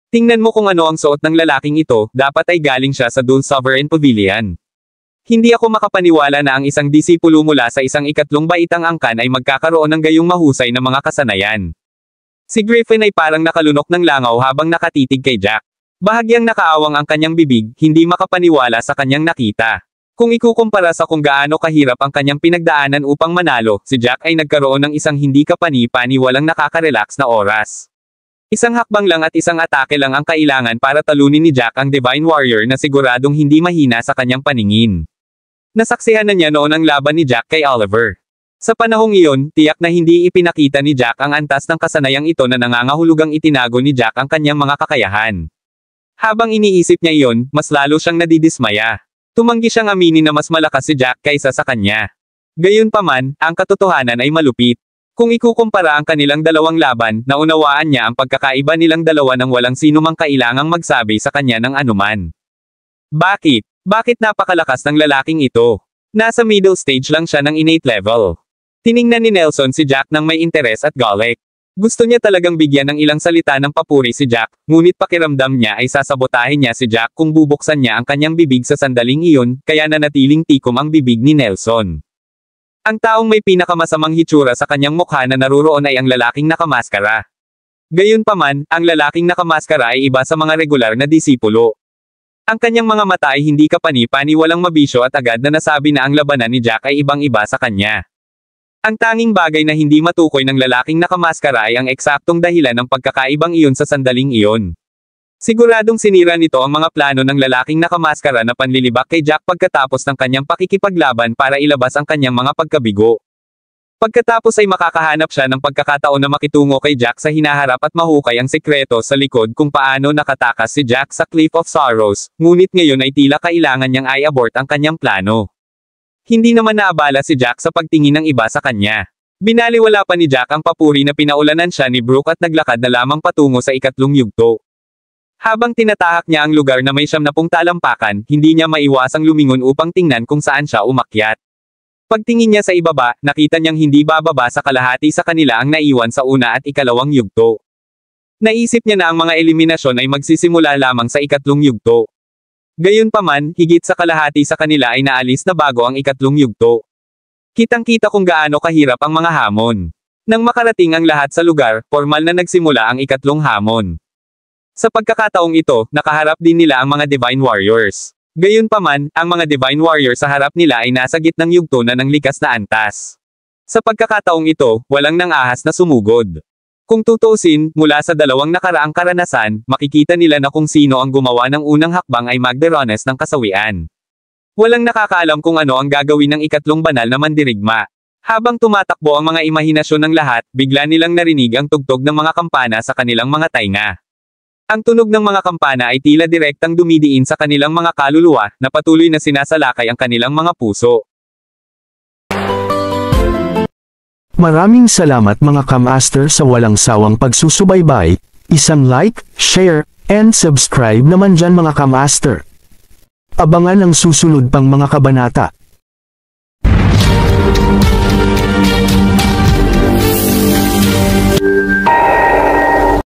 Tingnan mo kung ano ang suot ng lalaking ito, dapat ay galing siya sa Dul Sovereign Pavilion. Hindi ako makapaniwala na ang isang disipulo mula sa isang ikatlong baitang angkan ay magkakaroon ng gayong mahusay na mga kasanayan. Si Griffin ay parang nakalunok ng langaw habang nakatitig kay Jack. Bahagyang nakaawang ang kanyang bibig, hindi makapaniwala sa kanyang nakita. Kung ikukumpara sa kung gaano kahirap ang kanyang pinagdaanan upang manalo, si Jack ay nagkaroon ng isang hindi kapani-pani walang nakaka-relax na oras. Isang hakbang lang at isang atake lang ang kailangan para talunin ni Jack ang Divine Warrior na siguradong hindi mahina sa kanyang paningin. Nasaksihan na niya noon ang laban ni Jack kay Oliver. Sa panahong iyon, tiyak na hindi ipinakita ni Jack ang antas ng kasanayang ito na nangangahulugang itinago ni Jack ang kanyang mga kakayahan. Habang iniisip niya iyon, mas lalo siyang nadidismaya. Tumanggi siyang aminin na mas malakas si Jack kaysa sa kanya. Gayunpaman, ang katotohanan ay malupit. Kung ikukumpara ang kanilang dalawang laban, naunawaan niya ang pagkakaiba nilang dalawa nang walang sino mang kailangang magsabi sa kanya ng anuman. Bakit? Bakit napakalakas ng lalaking ito? Nasa middle stage lang siya ng innate level. Tiningnan ni Nelson si Jack ng may interes at galit. Gusto niya talagang bigyan ng ilang salita ng papuri si Jack, ngunit pakiramdam niya ay sasabotahin niya si Jack kung bubuksan niya ang kanyang bibig sa sandaling iyon, kaya nanatiling tikom ang bibig ni Nelson. Ang taong may pinakamasamang hitsura sa kanyang mukha na naruroon ay ang lalaking nakamaskara. Gayunpaman, ang lalaking nakamaskara ay iba sa mga regular na disipulo. Ang kanyang mga mata ay hindi kapani-pani walang mabisyo at agad na nasabi na ang labanan ni Jack ay ibang-iba sa kanya. Ang tanging bagay na hindi matukoy ng lalaking nakamaskara ay ang eksaktong dahilan ng pagkakaibang iyon sa sandaling iyon. Siguradong sinira nito ang mga plano ng lalaking nakamaskara na panlilibak kay Jack pagkatapos ng kanyang pakikipaglaban para ilabas ang kanyang mga pagkabigo. Pagkatapos ay makakahanap siya ng pagkakataon na makitungo kay Jack sa hinaharap at mahukay ang sekreto sa likod kung paano nakatakas si Jack sa Cliff of Sorrows, ngunit ngayon ay tila kailangan niyang i-abort ang kanyang plano. Hindi naman naabala si Jack sa pagtingin ng iba sa kanya. Binaliwala pa ni Jack ang papuri na pinaulanan siya ni Brooke at naglakad na lamang patungo sa ikatlong yugto. Habang tinatahak niya ang lugar na may 70 talampakan, hindi niya maiwasang lumingon upang tingnan kung saan siya umakyat. Pagtingin niya sa ibaba, nakita niyang hindi bababa sa kalahati sa kanila ang naiwan sa una at ikalawang yugto. Naisip niya na ang mga eliminasyon ay magsisimula lamang sa ikatlong yugto. Gayunpaman, higit sa kalahati sa kanila ay naalis na bago ang ikatlong yugto. Kitang-kita kung gaano kahirap ang mga hamon. Nang makarating ang lahat sa lugar, formal na nagsimula ang ikatlong hamon. Sa pagkakataong ito, nakaharap din nila ang mga Divine Warriors. Gayunpaman, ang mga Divine Warriors sa harap nila ay nasa gitnang yugto na ng likas na antas. Sa pagkakataong ito, walang nang-ahas na sumugod. Kung tutuusin, mula sa dalawang nakaraang karanasan, makikita nila na kung sino ang gumawa ng unang hakbang ay magderones ng kasawian. Walang nakakaalam kung ano ang gagawin ng ikatlong banal na mandirigma. Habang tumatakbo ang mga imahinasyon ng lahat, bigla nilang narinig ang tugtog ng mga kampana sa kanilang mga tainga. Ang tunog ng mga kampana ay tila direktang dumidiin sa kanilang mga kaluluwa, na patuloy na sinasalakay ang kanilang mga puso. Maraming salamat mga kamaster sa walang sawang pagsusubaybay, isang like, share, and subscribe naman dyan mga kamaster. Abangan ang susunod pang mga kabanata.